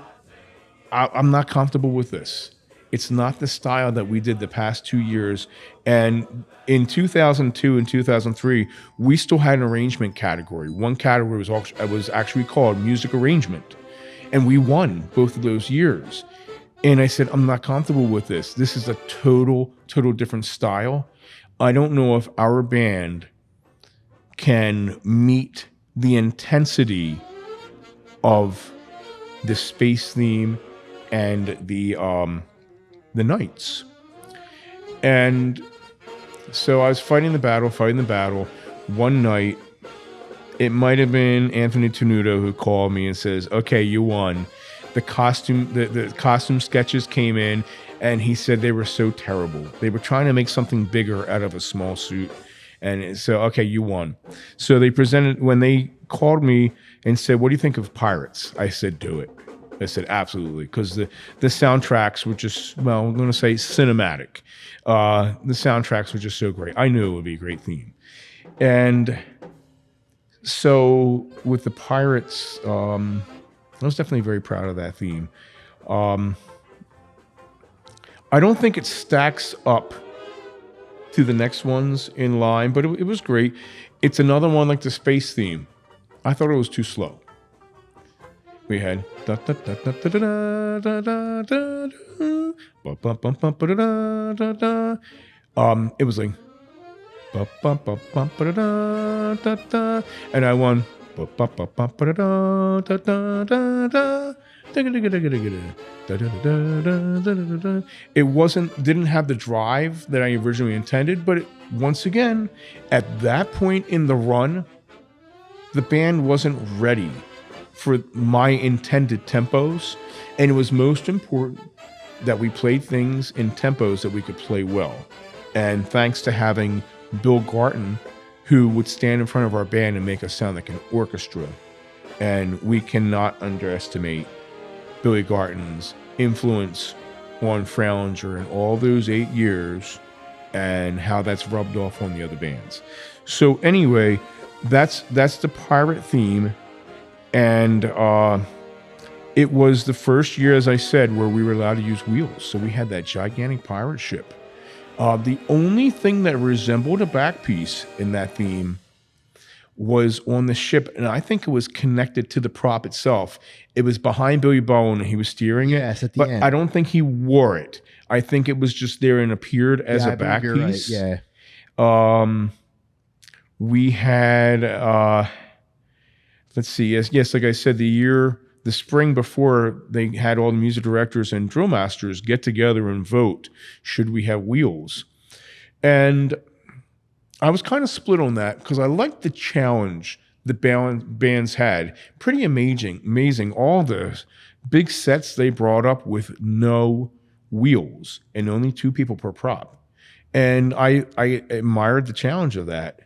[SPEAKER 4] I'm not comfortable with this. It's not the style that we did the past 2 years. And in 2002 and 2003, we still had an arrangement category. One category was actually called music arrangement. And we won both of those years. And I said, I'm not comfortable with this. This is a total different style. I don't know if our band can meet the intensity of the space theme and the Knights. And so I was fighting the battle. One night, it might have been Anthony Tenuto who called me and says, okay, you won. The costume sketches came in, and he said they were so terrible. They were trying to make something bigger out of a small suit. And so, okay, you won. So they presented, when they called me and said, what do you think of Pirates? I said, do it. I said, absolutely. Because the soundtracks were just, well, I'm going to say cinematic. The soundtracks were just so great. I knew it would be a great theme. And so with the Pirates, I was definitely very proud of that theme. I don't think it stacks up to the next ones in line, but it was great. It's another one like the space theme. I thought it was too slow. We had it was like and I won. It didn't have the drive that I originally intended, but once again, at that point in the run, the band wasn't ready for my intended tempos, and it was most important that we played things in tempos that we could play well. And thanks to having Bill Garton, who would stand in front of our band and make us sound like an orchestra. And we cannot underestimate Billy Garton's influence on Fralinger in all those 8 years and how that's rubbed off on the other bands. So anyway, that's the pirate theme. And it was the first year, as I said, where we were allowed to use wheels. So we had that gigantic pirate ship. The only thing that resembled a back piece in that theme was on the ship, and I think it was connected to the prop itself. It was behind Billy Bowen, and he was steering it.
[SPEAKER 5] Yes, at the
[SPEAKER 4] but
[SPEAKER 5] end.
[SPEAKER 4] I don't think he wore it. I think it was just there and appeared as a back piece.
[SPEAKER 5] Right. Yeah.
[SPEAKER 4] We had, let's see, yes, like I said, the spring before, they had all the music directors and drill masters get together and vote, should we have wheels? And I was kind of split on that because I liked the challenge the bands had. Pretty amazing. All the big sets they brought up with no wheels and only 2 people per prop. And I admired the challenge of that.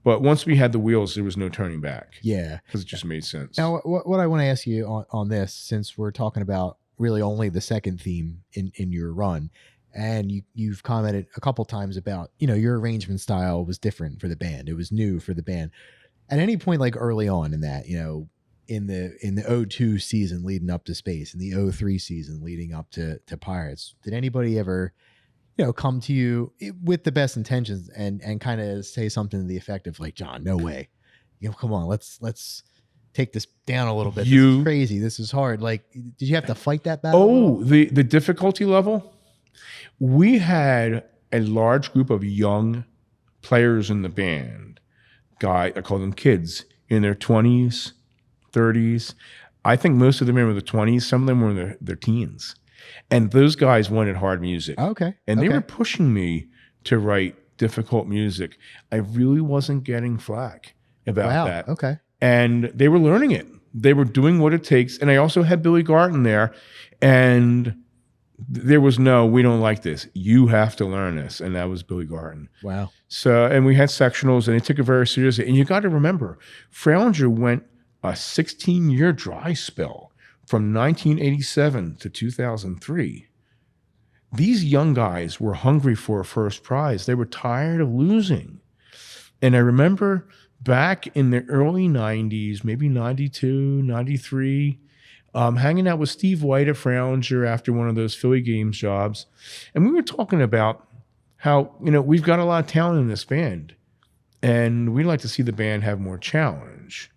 [SPEAKER 4] But once we had the wheels, there was no turning back.
[SPEAKER 5] Yeah.
[SPEAKER 4] Because it just made sense.
[SPEAKER 5] Now, what I want to ask you on this, since we're talking about really only the second theme in your run, and you've commented a couple times about, your arrangement style was different for the band. It was new for the band. At any point, like early on in that, in the 02 season leading up to Space, in the 03 season leading up to Pirates, did anybody ever come to you with the best intentions and kind of say something to the effect of like, John, no way, come on, let's take this down a little bit. This is crazy. This is hard. Like, did you have to fight that battle?
[SPEAKER 4] Oh, the difficulty level. We had a large group of young players in the band. I call them kids in their 20s, 30s. I think most of them were in their 20s. Some of them were in their teens. And those guys wanted hard music.
[SPEAKER 5] Okay.
[SPEAKER 4] And they were pushing me to write difficult music. I really wasn't getting flack about that.
[SPEAKER 5] Okay.
[SPEAKER 4] And they were learning it. They were doing what it takes. And I also had Billy Garton there. And there was we don't like this. You have to learn this. And that was Billy Garton.
[SPEAKER 5] Wow.
[SPEAKER 4] So, and we had sectionals, and they took it very seriously. And you got to remember, Fralinger went a 16-year dry spell from 1987 to 2003. These young guys were hungry for a first prize. They were tired of losing. And I remember back in the early 90s, maybe 92, 93, hanging out with Steve White at Fralinger after one of those Philly Games jobs. And we were talking about how, we've got a lot of talent in this band. And we'd like to see the band have more challenge.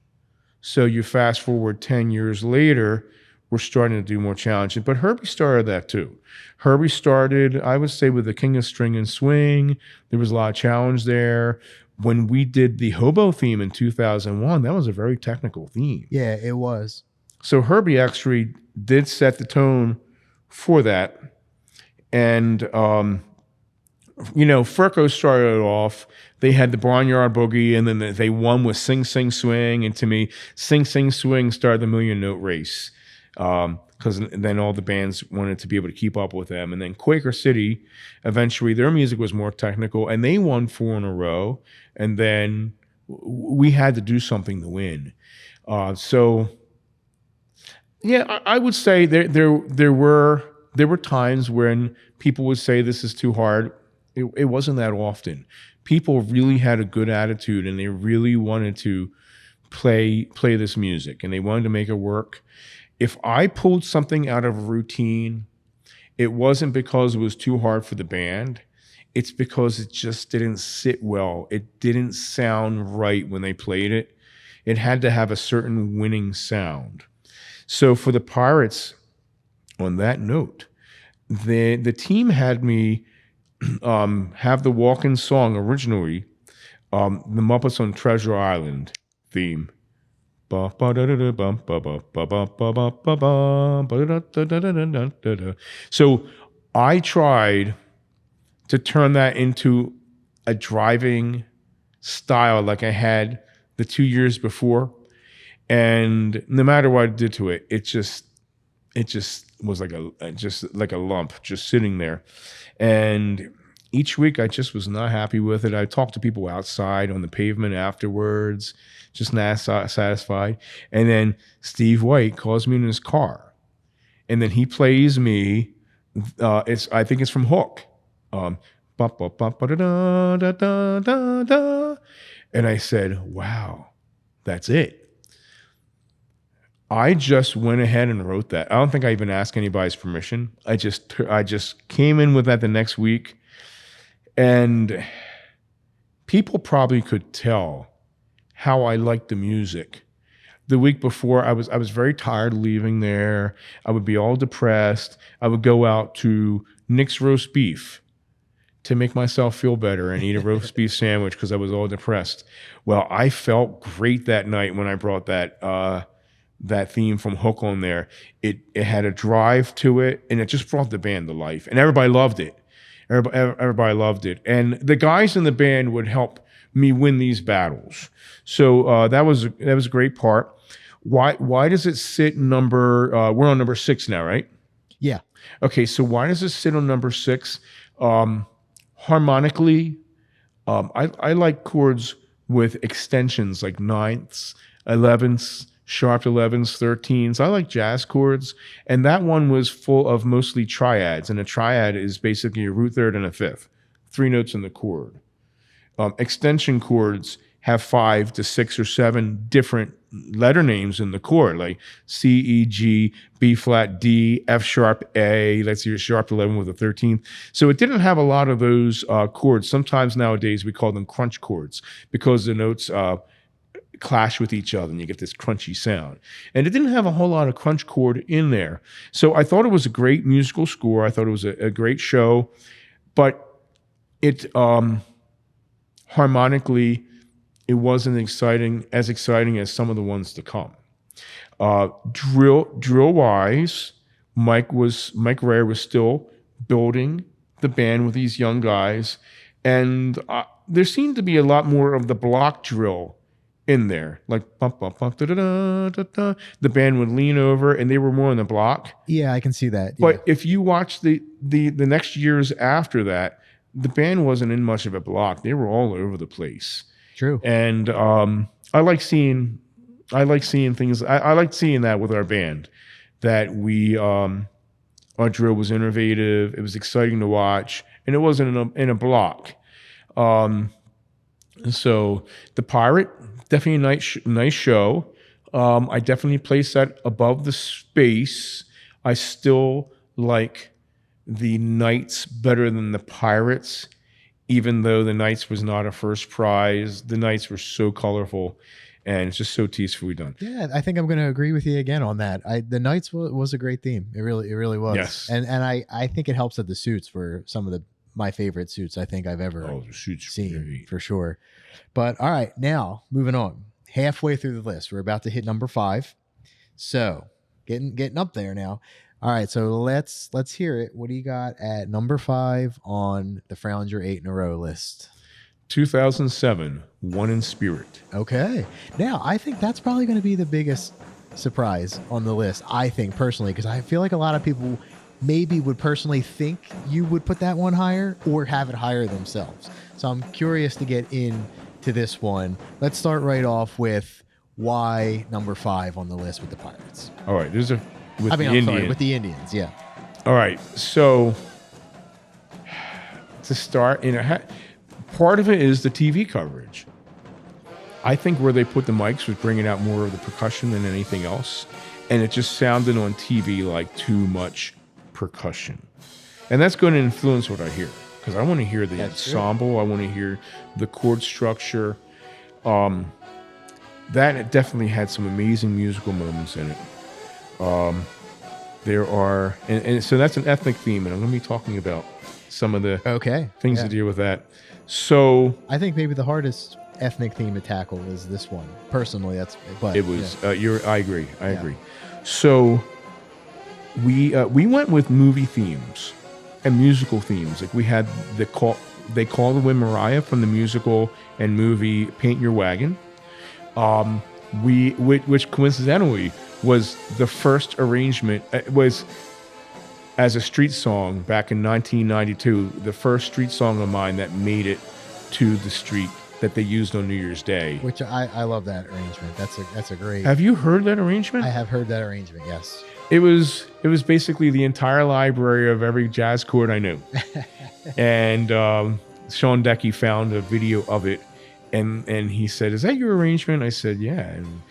[SPEAKER 4] So you fast forward 10 years later, we're starting to do more challenging. But Herbie started that too. Herbie started, I would say, with the King of String and Swing. There was a lot of challenge there. When we did the Hobo theme in 2001, that was a very technical theme.
[SPEAKER 5] Yeah, it was.
[SPEAKER 4] So Herbie actually did set the tone for that. And, Furco started off, they had the Barnyard Boogie, and then they won with Sing Sing Swing. And to me, Sing Sing Swing started the million note race. Because then all the bands wanted to be able to keep up with them. And then Quaker City, eventually their music was more technical, and they won 4 in a row. And then we had to do something to win. So yeah, I would say there were times when people would say this is too hard. It wasn't that often. People really had a good attitude, and they really wanted to play this music, and they wanted to make it work. If I pulled something out of a routine, it wasn't because it was too hard for the band. It's because it just didn't sit well. It didn't sound right when they played it. It had to have a certain winning sound. So for the Pirates, on that note, the team had me have the walk-in song originally, the Muppets on Treasure Island theme. So I tried to turn that into a driving style like I had the 2 years before. And no matter what I did to it, it just was like a lump just sitting there. And each week I just was not happy with it. I talked to people outside on the pavement afterwards, just not satisfied. And then Steve White calls me in his car, and then he plays me. I think it's from Hook. And I said, "Wow, that's it." I just went ahead and wrote that. I don't think I even asked anybody's permission. I just came in with that the next week, and people probably could tell how I liked the music. The week before, I was very tired leaving there. I would be all depressed. I would go out to Nick's Roast Beef to make myself feel better and eat a roast beef sandwich because I was all depressed. Well, I felt great that night when I brought that theme from Hook on there. It had a drive to it, and it just brought the band to life, and everybody loved it. Everybody loved it, and the guys in the band would help me win these battles. So that was a great part. Why does it sit number? We're on number 6 now, right?
[SPEAKER 5] Yeah.
[SPEAKER 4] Okay, so why does it sit on number 6? Harmonically, I like chords with extensions like 9ths, 11ths, sharp 11s, 13s. I like jazz chords, and that one was full of mostly triads, and a triad is basically a root third and a fifth, 3 notes in the chord. Extension chords have 5 to 6 or 7 different letter names in the chord, like C, E, G, B flat, D, F sharp, A. Let's see, sharp 11 with a 13th. So it didn't have a lot of those chords. Sometimes nowadays we call them crunch chords because the notes clash with each other and you get this crunchy sound. And it didn't have a whole lot of crunch chord in there. So I thought it was a great musical score. I thought it was a great show, but it harmonically, it wasn't as exciting as some of the ones to come. Drill wise, Mike Ray was still building the band with these young guys, and there seemed to be a lot more of the block drill in there, like bump bump bump da da da da da. The band would lean over, and they were more on the block.
[SPEAKER 5] Yeah, I can see that.
[SPEAKER 4] But if you watch the next years after that, the band wasn't in much of a block. They were all over the place.
[SPEAKER 5] True.
[SPEAKER 4] And I like seeing things. I like seeing that with our band, that our drill was innovative. It was exciting to watch, and it wasn't in a block. So the Pirate, definitely a nice show. I definitely place that above the Space. I still like the Knights better than the Pirates, even though the Knights was not a first prize. The Knights were so colorful, and it's just so tastefully done.
[SPEAKER 5] Yeah, I think I'm going to agree with you again on that. The Knights was a great theme. It really was.
[SPEAKER 4] Yes.
[SPEAKER 5] And I think it helps that the suits were some of my favorite suits I think I've ever
[SPEAKER 4] The suits
[SPEAKER 5] seen for sure. But all right, now moving on. Halfway through the list, we're about to hit number 5. So getting up there now. All right, so let's hear it. What do you got at number 5 on the Fralinger 8 in a row list?
[SPEAKER 4] 2007, One in Spirit.
[SPEAKER 5] Okay. Now, I think that's probably going to be the biggest surprise on the list, I think, personally, because I feel like a lot of people maybe would personally think you would put that one higher or have it higher themselves. So I'm curious to get into this one. Let's start right off with why number 5 on the list with the Pirates.
[SPEAKER 4] All right, with
[SPEAKER 5] the Indians, yeah.
[SPEAKER 4] All right, so to start, part of it is the TV coverage. I think where they put the mics was bringing out more of the percussion than anything else, and it just sounded on TV like too much percussion. And that's going to influence what I hear, because I want to hear the ensemble. I want to hear the chord structure. That definitely had some amazing musical moments in it. There are, and so that's an ethnic theme, and I'm going to be talking about some of the things to deal with that. So
[SPEAKER 5] I think maybe the hardest ethnic theme to tackle is this one. Personally,
[SPEAKER 4] it was. I agree. I agree. So we went with movie themes and musical themes. Like we had They Call the Wind Mariah from the musical and movie Paint Your Wagon. Which coincidentally was the first arrangement. It was as a street song back in 1992, the first street song of mine that made it to the street that they used on New Year's Day.
[SPEAKER 5] Which I love that arrangement. That's a great.
[SPEAKER 4] Have you heard that arrangement?
[SPEAKER 5] I have heard that arrangement. Yes.
[SPEAKER 4] It was basically the entire library of every jazz chord I knew, and Sean Decky found a video of it, and he said, "Is that your arrangement?" I said, "Yeah." And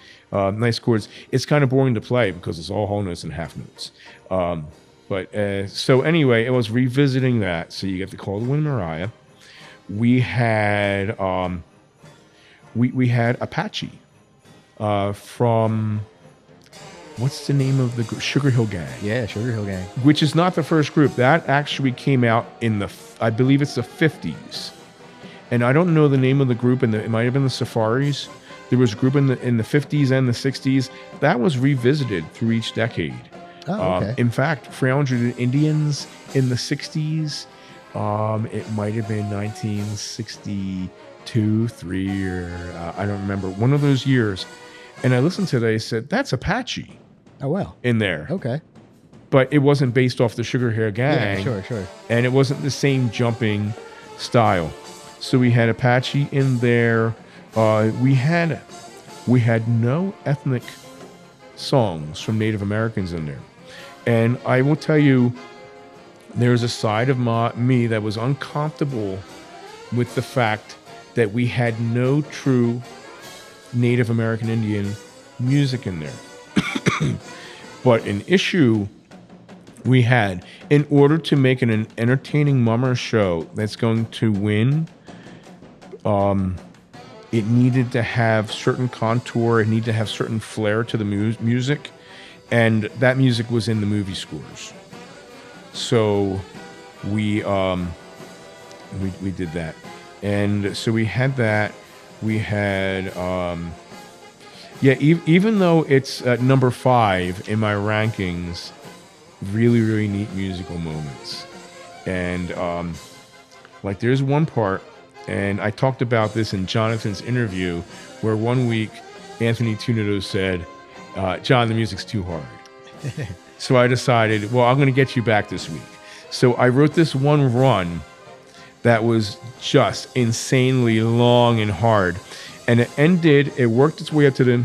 [SPEAKER 4] nice chords. It's kind of boring to play because it's all whole notes and half notes. So anyway, it was revisiting that. So you get to Call the Wind Mariah. We had we had Apache from what's the name of the group? Sugar Hill Gang.
[SPEAKER 5] Yeah, Sugar Hill Gang.
[SPEAKER 4] Which is not the first group. That actually came out in I believe it's the 50s. And I don't know the name of the group, and it might have been the Safaris. There was a group in the 50s and the 60s that was revisited through each decade.
[SPEAKER 5] Oh, okay.
[SPEAKER 4] In fact, Fralinger Indians in the 60s, it might have been 1962, 3, or I don't remember, one of those years. And I listened to it, I said, that's Apache.
[SPEAKER 5] Oh, well.
[SPEAKER 4] In there.
[SPEAKER 5] Okay.
[SPEAKER 4] But it wasn't based off the Sugar Hair Gang.
[SPEAKER 5] Yeah, sure.
[SPEAKER 4] And it wasn't the same jumping style. So we had Apache in there. We had no ethnic songs from Native Americans in there. And I will tell you, there's a side of me that was uncomfortable with the fact that we had no true Native American Indian music in there. But an issue we had, in order to make it an entertaining mummer show that's going to win, it needed to have certain contour, it needed to have certain flair to the music, and that music was in the movie scores. So we did that. And so we had that. We had even though it's at number 5 in my rankings, really, really neat musical moments. And like there's one part, and I talked about this in Jonathan's interview, where one week Anthony Tunito said, John, the music's too hard. So I decided, well, I'm going to get you back this week. So I wrote this one run that was just insanely long and hard. And it worked its way up to the...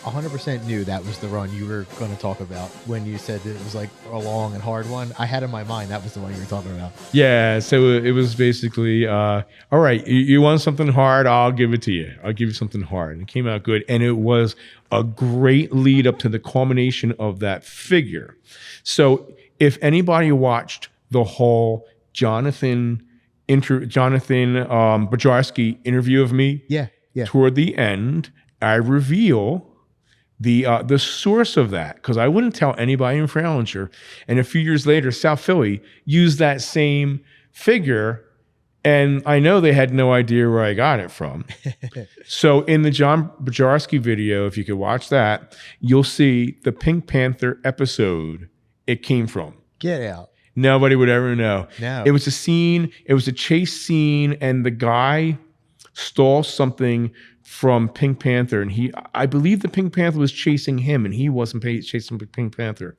[SPEAKER 5] 100% knew that was the run you were going to talk about when you said that it was like a long and hard one. I had in my mind that was the one you were talking about.
[SPEAKER 4] Yeah, so it was basically, all right, you want something hard? I'll give it to you. I'll give you something hard. And it came out good. And it was a great lead up to the culmination of that figure. So if anybody watched the whole Jonathan Bajarski interview of me,
[SPEAKER 5] Yeah.
[SPEAKER 4] toward the end, I reveal the source of that, because I wouldn't tell anybody in Fralinger. And a few years later, South Philly used that same figure, and I know they had no idea where I got it from. So in the John Bajarski video, if you could watch that, you'll see the Pink Panther episode it came from.
[SPEAKER 5] Get out.
[SPEAKER 4] Nobody would ever know.
[SPEAKER 5] No.
[SPEAKER 4] It was a scene, it was a chase scene, and the guy stole something from Pink Panther, and I believe the Pink Panther was chasing him, and he wasn't chasing Pink Panther.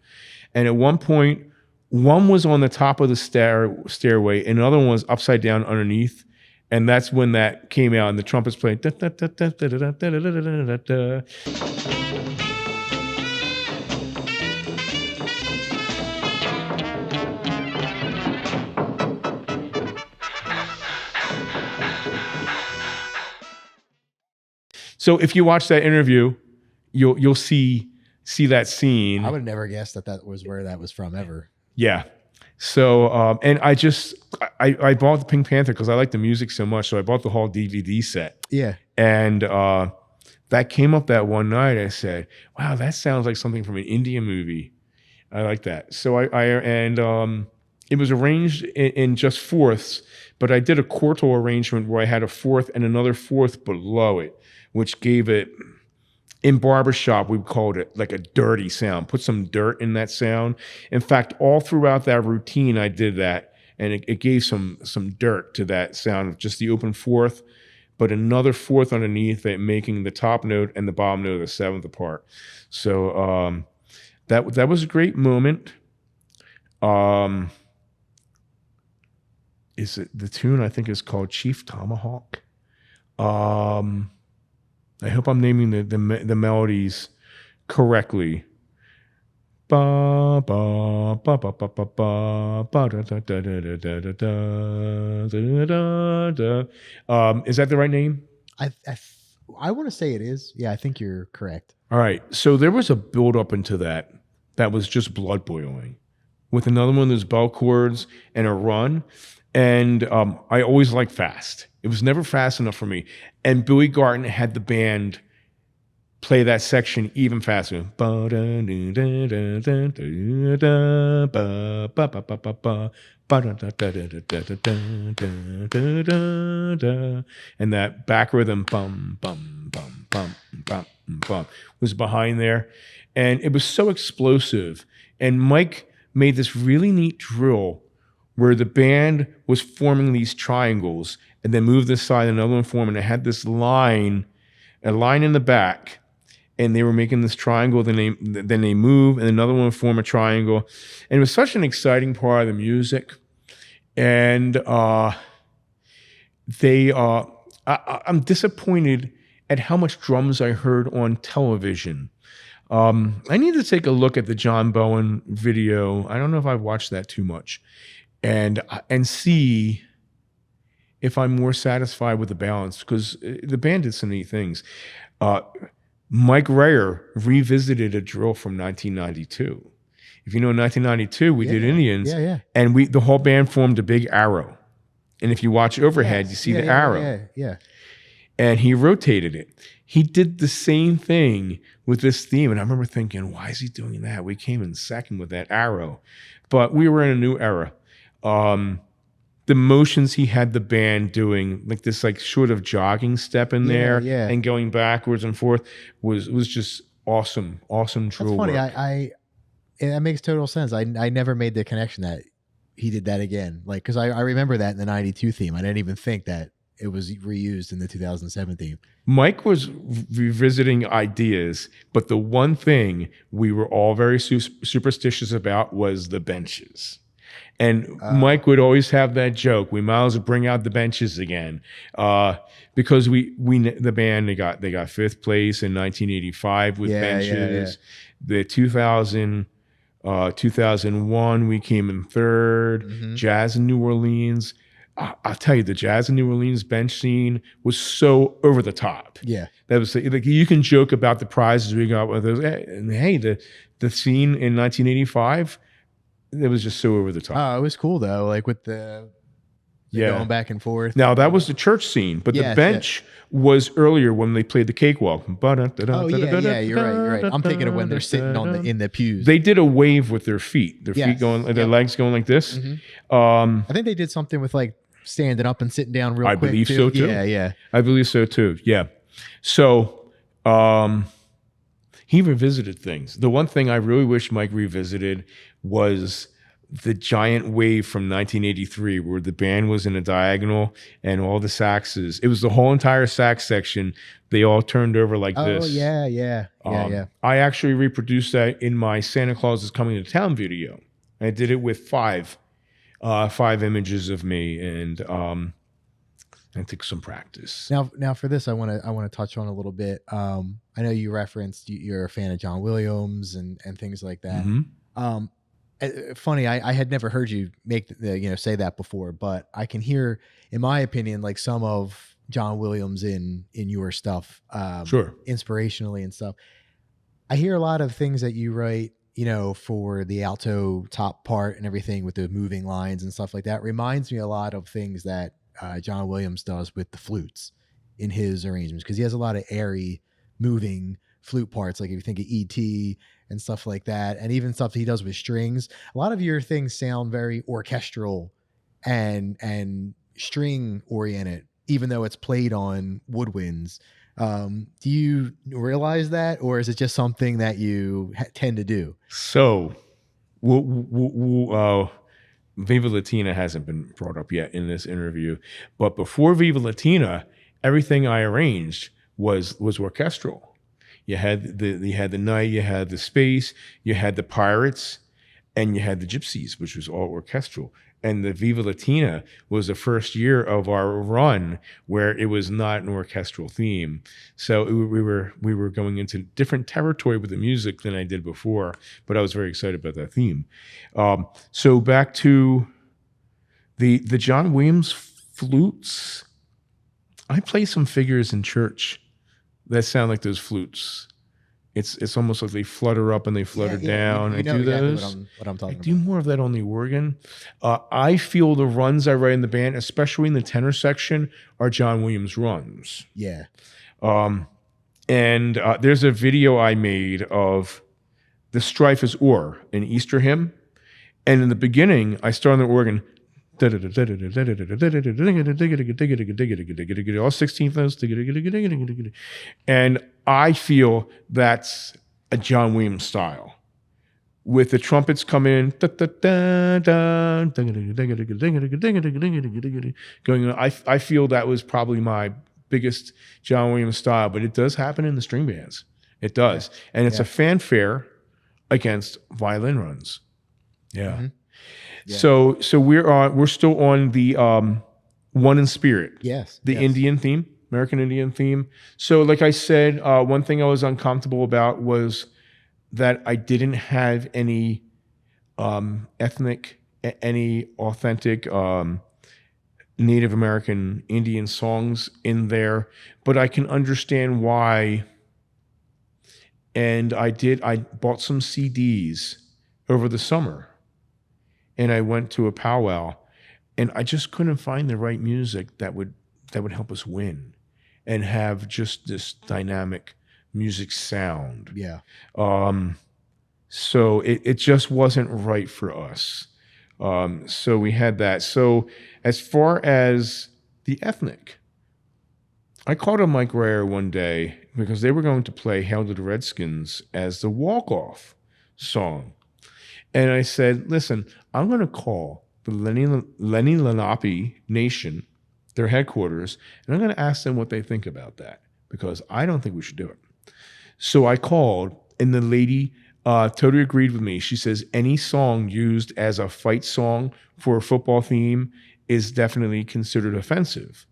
[SPEAKER 4] And at one point, one was on the top of the stairway, and another one was upside down underneath, and that's when that came out, and the trumpets playing. So if you watch that interview, you'll see that scene.
[SPEAKER 5] I would have never guessed that was where that was from ever.
[SPEAKER 4] Yeah. So and I bought the Pink Panther because I like the music so much. So I bought the whole DVD set.
[SPEAKER 5] Yeah.
[SPEAKER 4] And that came up that one night. I said, "Wow, that sounds like something from an Indian movie." I like that. So it was arranged in just fourths, but I did a quartal arrangement where I had a fourth and another fourth below it, which gave it, in barbershop, we called it like a dirty sound. Put some dirt in that sound. In fact, all throughout that routine, I did that, and it gave some dirt to that sound of just the open fourth, but another fourth underneath it, making the top note and the bottom note of the seventh apart. So that was a great moment. Is it the tune? I think is called Chief Tomahawk. I hope I'm naming the melodies correctly. Ba ba ba ba ba ba ba ba da da da da da da da da. Is that the right name?
[SPEAKER 5] I want to say it is. Yeah, I think you're correct.
[SPEAKER 4] All right. So there was a build up into that was just blood boiling, with another one of those bell chords and a run. And I always liked fast. It was never fast enough for me. And Billy Garton had the band play that section even faster. And that back rhythm, bum, bum, bum, bum, bum, bum, was behind there. And it was so explosive. And Mike made this really neat drill where the band was forming these triangles and then moved this side, another one form, and it had this line, a line in the back, and they were making this triangle, then they move, and another one form a triangle. And it was such an exciting part of the music. And I'm disappointed at how much drums I heard on television. I need to take a look at the John Bowen video. I don't know if I've watched that too much. And see if I'm more satisfied with the balance, because the band did some neat things. Mike Rayer revisited a drill from 1992. If you know, in 1992, we did Indians, and the whole band formed a big arrow. And if you watch overhead, you see the arrow.
[SPEAKER 5] Yeah.
[SPEAKER 4] And he rotated it. He did the same thing with this theme. And I remember thinking, why is he doing that? We came in second with that arrow. But we were in a new era. The motions he had the band doing, like this sort of jogging step in there and going backwards and forth was just awesome drill
[SPEAKER 5] That's funny.
[SPEAKER 4] work.
[SPEAKER 5] That makes total sense. I never made the connection that he did that again. Like, because I remember that in the 92 theme. I didn't even think that it was reused in the 2007 theme.
[SPEAKER 4] Mike was revisiting ideas, but the one thing we were all very superstitious about was the benches. And Mike would always have that joke. We might as well bring out the benches again, because the band they got fifth place in 1985 with benches. The 2001 we came in third. Jazz in New Orleans. I'll tell you, the Jazz in New Orleans bench scene was so over the top.
[SPEAKER 5] Yeah,
[SPEAKER 4] that was like, you can joke about the prizes we got with those. And hey, the scene in 1985, it was just so over the top.
[SPEAKER 5] Oh, it was cool though, like with the going back and forth.
[SPEAKER 4] Now that was the church scene, but the bench was earlier when they played the cakewalk.
[SPEAKER 5] Oh yeah, you're right. I'm thinking of when they're sitting in the pews.
[SPEAKER 4] They did a wave with their feet, feet going, their legs going like this.
[SPEAKER 5] I think they did something with like standing up and sitting down real quick.
[SPEAKER 4] I believe so too.
[SPEAKER 5] Yeah.
[SPEAKER 4] I believe so too. Yeah. So he revisited things. The one thing I really wish Mike revisited was the giant wave from 1983 where the band was in a diagonal and all the saxes, it was the whole entire sax section. They all turned over like this.
[SPEAKER 5] Oh, yeah.
[SPEAKER 4] I actually reproduced that in my Santa Claus is Coming to Town video. I did it with five images of me, and I took some practice.
[SPEAKER 5] Now for this, I want to touch on a little bit. I know you referenced you're a fan of John Williams and things like that. Funny, I had never heard you say that before, but I can hear, in my opinion, like some of John Williams in your stuff,
[SPEAKER 4] Sure,
[SPEAKER 5] inspirationally and stuff. I hear a lot of things that you write, for the alto top part and everything with the moving lines and stuff like that. Reminds me a lot of things that John Williams does with the flutes in his arrangements, because he has a lot of airy, moving flute parts. Like if you think of E.T. and stuff like that, and even stuff he does with strings. A lot of your things sound very orchestral and string oriented, even though it's played on woodwinds. Do you realize that, or is it just something that you tend to do?
[SPEAKER 4] So, Viva Latina hasn't been brought up yet in this interview, but before Viva Latina, everything I arranged was orchestral. You had the night, you had the space, you had the pirates, and you had the gypsies, which was all orchestral. And the Viva Latina was the first year of our run where it was not an orchestral theme. So we were going into different territory with the music than I did before, but I was very excited about that theme. So back to the John Williams flutes. I play some figures in church that sound like those flutes. It's almost like they flutter up and they flutter down. I do exactly those.
[SPEAKER 5] What I'm talking about.
[SPEAKER 4] I do more of that on the organ. I feel the runs I write in the band, especially in the tenor section, are John Williams runs.
[SPEAKER 5] Yeah.
[SPEAKER 4] And there's a video I made of the Strife is O'er, an Easter hymn. And in the beginning, I start on the organ, all 16th notes, and I feel that's a John Williams style. With the trumpets coming in, going on, I feel that was probably my biggest John Williams style, but it does happen in the string bands. It does. And it's a fanfare against violin runs. Yeah. Mm-hmm. Yeah. So we're still on the One in Spirit.
[SPEAKER 5] Yes.
[SPEAKER 4] The Indian theme, American Indian theme. So like I said, one thing I was uncomfortable about was that I didn't have any any authentic Native American Indian songs in there, but I can understand why. And I bought some CDs over the summer. And I went to a powwow, and I just couldn't find the right music that would help us win, and have just this dynamic music sound.
[SPEAKER 5] Yeah.
[SPEAKER 4] So it just wasn't right for us. So we had that. So as far as the ethnic, I called on Mike Rayer one day because they were going to play "Hail to the Redskins" as the walk-off song. And I said, listen, I'm going to call the Lenni Lenape Nation, their headquarters, and I'm going to ask them what they think about that, because I don't think we should do it. So I called, and the lady totally agreed with me. She says any song used as a fight song for a football theme is definitely considered offensive.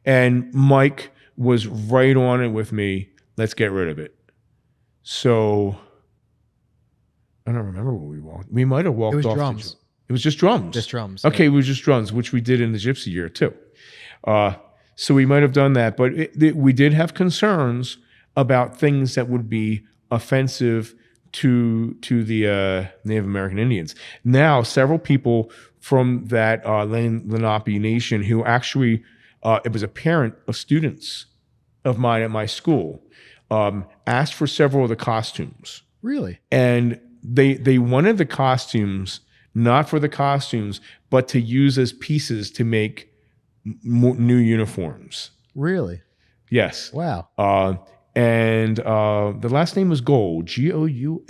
[SPEAKER 4] And Mike was right on it with me. Let's get rid of it. So I don't remember what we walked. We might have walked
[SPEAKER 5] It was
[SPEAKER 4] off.
[SPEAKER 5] drums.
[SPEAKER 4] It was just drums.
[SPEAKER 5] Just drums.
[SPEAKER 4] Okay,
[SPEAKER 5] yeah.
[SPEAKER 4] it was just drums, which we did in the Gypsy year too. So we might have done that, but we did have concerns about things that would be offensive to the Native American Indians. Now, several people from that Lenape Nation who actually, it was a parent of students of mine at my school, asked for several of the costumes.
[SPEAKER 5] Really?
[SPEAKER 4] And they wanted the costumes, not for the costumes, but to use as pieces to make new uniforms.
[SPEAKER 5] Really?
[SPEAKER 4] Yes.
[SPEAKER 5] Wow.
[SPEAKER 4] And the last name was Gould, Gould.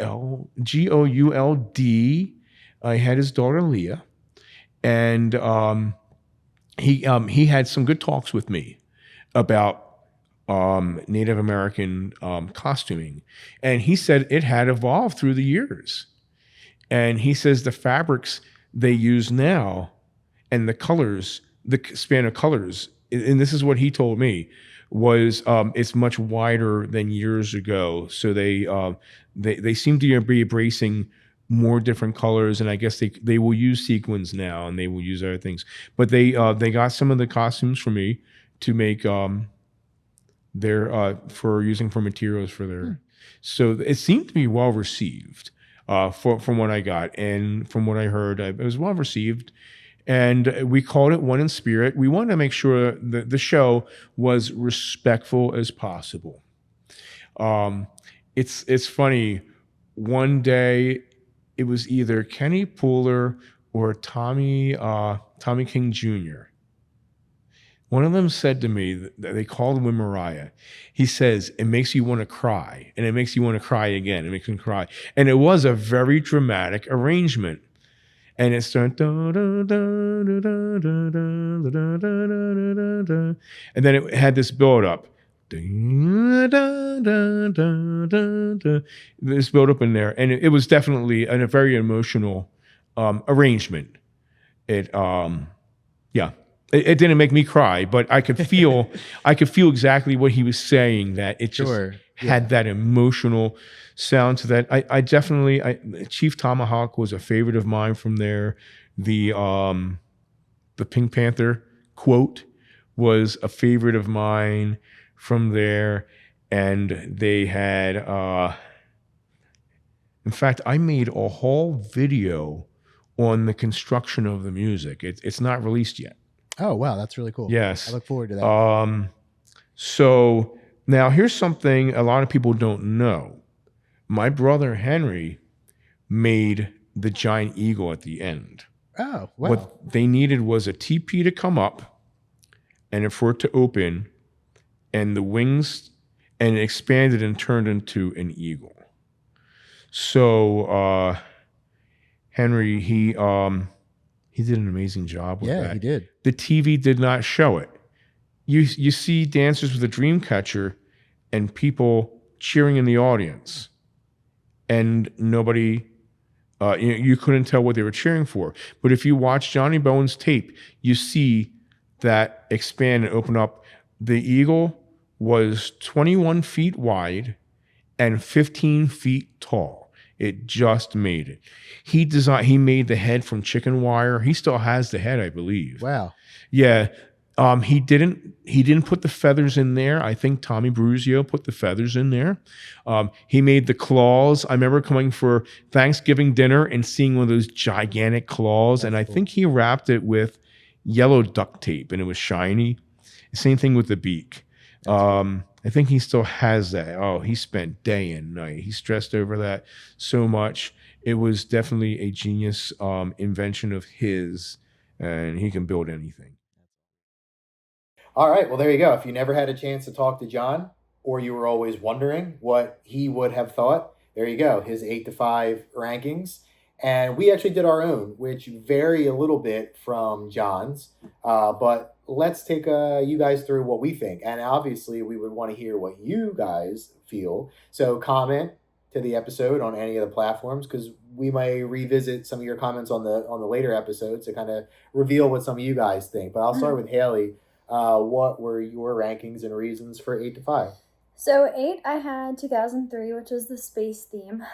[SPEAKER 4] I had his daughter Leah, and he had some good talks with me about Native American costuming, and he said it had evolved through the years. And he says the fabrics they use now and the colors, the span of colors, and this is what he told me, was it's much wider than years ago. So they seem to be embracing more different colors, and I guess they will use sequins now, and they will use other things. But they got some of the costumes for me to make their for using for materials for their. So it seemed to be well received. From what I got and from what I heard, it was well received. And we called it One in Spirit. We wanted to make sure that the show was respectful as possible. It's funny. One day, it was either Kenny Pooler or Tommy King Jr. One of them said to me that they called him Mariah. He says, it makes you want to cry, and it makes you want to cry again. It makes him cry. And it was a very dramatic arrangement. And it started, and then it had this build up. This build up in there. And it was definitely a very emotional arrangement. It didn't make me cry, but I could feel exactly what he was saying, that it just had that emotional sound to that. I definitely Chief Tomahawk was a favorite of mine from there. The Pink Panther quote was a favorite of mine from there. And they had in fact, I made a whole video on the construction of the music. It's not released yet.
[SPEAKER 5] Oh, wow. That's really cool.
[SPEAKER 4] Yes.
[SPEAKER 5] I look forward to that.
[SPEAKER 4] So now here's something a lot of people don't know. My brother Henry made the giant eagle at the end.
[SPEAKER 5] Oh, wow.
[SPEAKER 4] What they needed was a TP to come up and for it to open, and the wings, and it expanded and turned into an eagle. So Henry, he did an amazing job with that.
[SPEAKER 5] Yeah, he did.
[SPEAKER 4] The TV did not show it. You see dancers with a dream catcher and people cheering in the audience, and nobody, you couldn't tell what they were cheering for. But if you watch Johnny Bowen's tape, you see that expand and open up. The eagle was 21 feet wide and 15 feet tall. It just made it. He made the head from chicken wire. He still has the head, I believe.
[SPEAKER 5] Wow.
[SPEAKER 4] Yeah. He didn't put the feathers in there. I think Tommy Bruzio put the feathers in there. He made the claws. I remember coming for Thanksgiving dinner and seeing one of those gigantic claws. And I think he wrapped it with yellow duct tape, and it was shiny. Same thing with the beak. I think he still has that. Oh, he spent day and night. He stressed over that so much. It was definitely a genius invention of his, and he can build anything.
[SPEAKER 1] All right. Well, there you go. If you never had a chance to talk to John, or you were always wondering what he would have thought, there you go. His 8 to 5 rankings. And we actually did our own, which vary a little bit from John's. But let's take you guys through what we think. And obviously, we would want to hear what you guys feel. So comment to the episode on any of the platforms, because we might revisit some of your comments on the later episodes to kind of reveal what some of you guys think. But I'll start with Haley. What were your rankings and reasons for 8 to 5?
[SPEAKER 3] So 8, I had 2003, which was the space theme.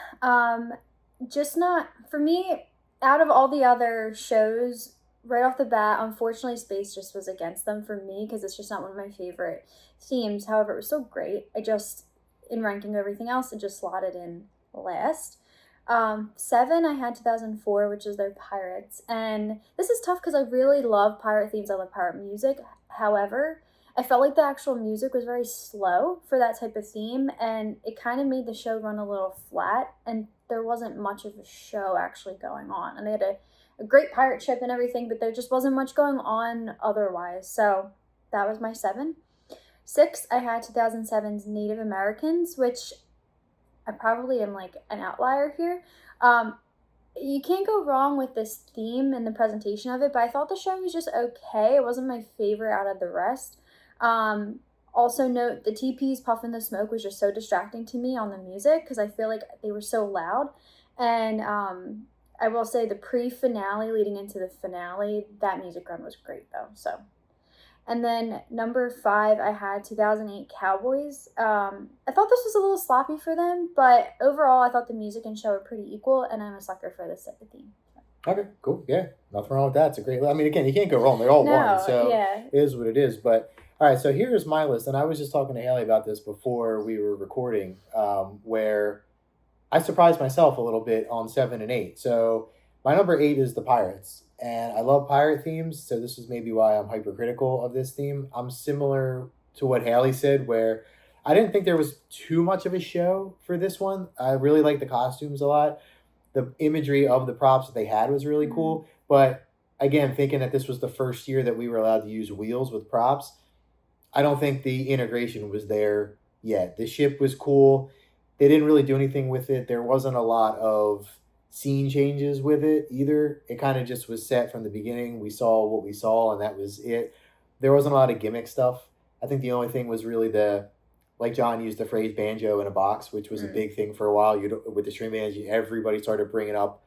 [SPEAKER 3] Just not for me. Out of all the other shows, right off the bat, unfortunately, space just was against them for me because it's just not one of my favorite themes. However, it was so great. In ranking everything else, it just slotted in last. 7, I had 2004, which is their Pirates. And this is tough because I really love pirate themes. I love pirate music. However, I felt like the actual music was very slow for that type of theme, and it kind of made the show run a little flat, and there wasn't much of a show actually going on. And they had a great pirate ship and everything, but there just wasn't much going on otherwise. So that was my 7. 6, I had 2007's Native Americans, which I probably am like an outlier here. You can't go wrong with this theme and the presentation of it, but I thought the show was just okay. It wasn't my favorite out of the rest. Also note the TP's Puffin' the Smoke was just so distracting to me on the music because I feel like they were so loud. And I will say the pre-finale leading into the finale, that music run was great though. So, and then number 5, I had 2008 Cowboys. I thought this was a little sloppy for them, but overall I thought the music and show were pretty equal, and I'm a sucker for this type of theme.
[SPEAKER 1] Okay, cool. Yeah, nothing wrong with that. It's a great. I mean, again, you can't go wrong. They're all one, so it is what it is. But all right, so here's my list, and I was just talking to Haley about this before we were recording, where I surprised myself a little bit on 7 and 8. So my number 8 is the Pirates, and I love pirate themes. So this is maybe why I'm hypercritical of this theme. I'm similar to what Haley said, where I didn't think there was too much of a show for this one. I really like the costumes a lot. The imagery of the props that they had was really cool. But again, thinking that this was the first year that we were allowed to use wheels with props, I don't think the integration was there yet. The ship was cool. They didn't really do anything with it. There wasn't a lot of scene changes with it either. It kind of just was set from the beginning. We saw what we saw, and that was it. There wasn't a lot of gimmick stuff. I think the only thing was really like John used the phrase banjo in a box, which was a big thing for a while. With the string bands, everybody started bringing up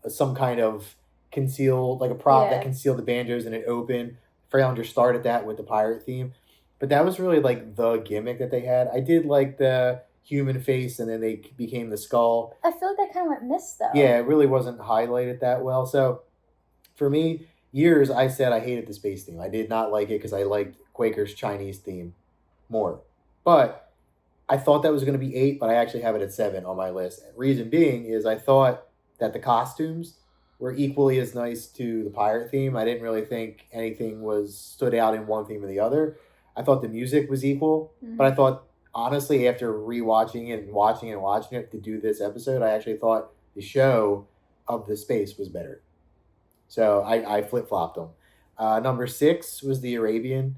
[SPEAKER 1] some kind of concealed, like a prop that concealed the banjos and it opened. Fralinger started that with the pirate theme. But that was really like the gimmick that they had. I did like the human face, and then they became the skull.
[SPEAKER 3] I feel like that kind of went missed though.
[SPEAKER 1] Yeah, it really wasn't highlighted that well. So for me, years I said I hated the space theme. I did not like it because I liked Quaker's Chinese theme more. But I thought that was going to be 8, but I actually have it at 7 on my list. Reason being is I thought that the costumes were equally as nice to the pirate theme. I didn't really think anything stood out in one theme or the other. I thought the music was equal, but I thought, honestly, after rewatching it and watching it to do this episode, I actually thought the show of the space was better. So I flip-flopped them. Number 6 was the Arabian.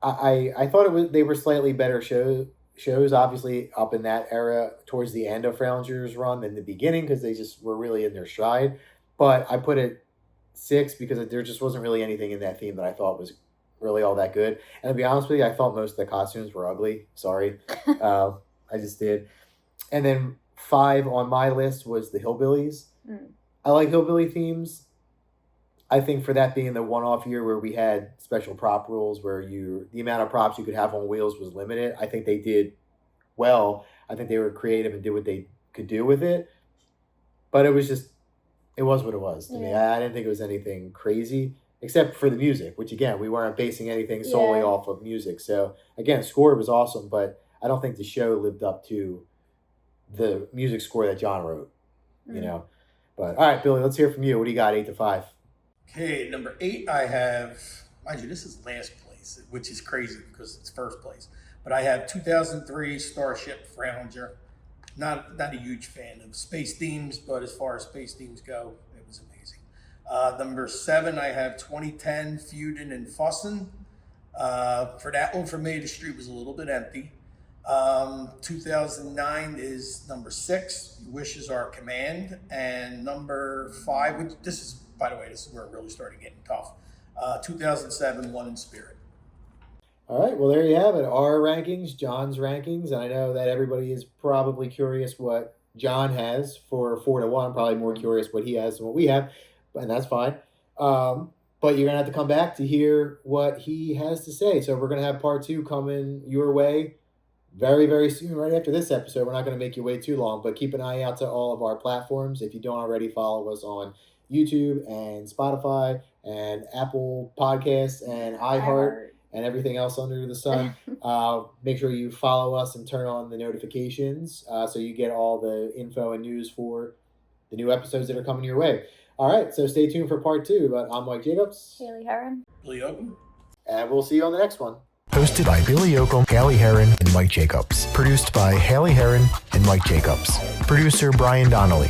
[SPEAKER 1] I thought they were slightly better shows, obviously, up in that era towards the end of Fralinger's run than the beginning, because they just were really in their stride. But I put it 6 because there just wasn't really anything in that theme that I thought was really all that good. And to be honest with you, I thought most of the costumes were ugly. Sorry. I just did. And then 5 on my list was the Hillbillies. I like hillbilly themes. I think for that being the one-off year where we had special prop rules where the amount of props you could have on wheels was limited, I think they did well. I think they were creative and did what they could do with it. But it was what it was to me. I didn't think it was anything crazy, except for the music, which again, we weren't basing anything solely off of music. So again, score was awesome, but I don't think the show lived up to the music score that John wrote, you know. But all right, Billy, let's hear from you. What do you got, 8 to 5?
[SPEAKER 2] Okay, number 8, I have, mind you, this is last place, which is crazy because it's first place. But I have 2003 Starship Fralinger. Not a huge fan of space themes, but as far as space themes go, it was amazing. Number 7, I have 2010 Feudin' and Fussin'. For that one, for me, the street was a little bit empty. 2009 is number 6, Wishes Are Command. And number 5, which this is where it really started getting tough. 2007, One in Spirit.
[SPEAKER 1] All right, well, there you have it. Our rankings, John's rankings. And I know that everybody is probably curious what John has for 4-1. Probably more curious what he has than what we have, and that's fine. But you're going to have to come back to hear what he has to say. So we're going to have part 2 coming your way very, very soon, right after this episode. We're not going to make you wait too long, but keep an eye out to all of our platforms. If you don't already, follow us on YouTube and Spotify and Apple Podcasts and iHeart and everything else under the sun. Make sure you follow us and turn on the notifications so you get all the info and news for the new episodes that are coming your way. All right, so stay tuned for part 2. But I'm Mike Jacobs.
[SPEAKER 3] Haley Heron.
[SPEAKER 2] Billy Oakham.
[SPEAKER 1] And we'll see you on the next one.
[SPEAKER 6] Hosted by Billy Oakham, Haley Heron, and Mike Jacobs. Produced by Haley Heron and Mike Jacobs. Producer Brian Donnelly.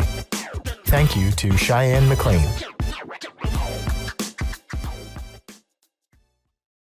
[SPEAKER 6] Thank you to Cheyenne McLean.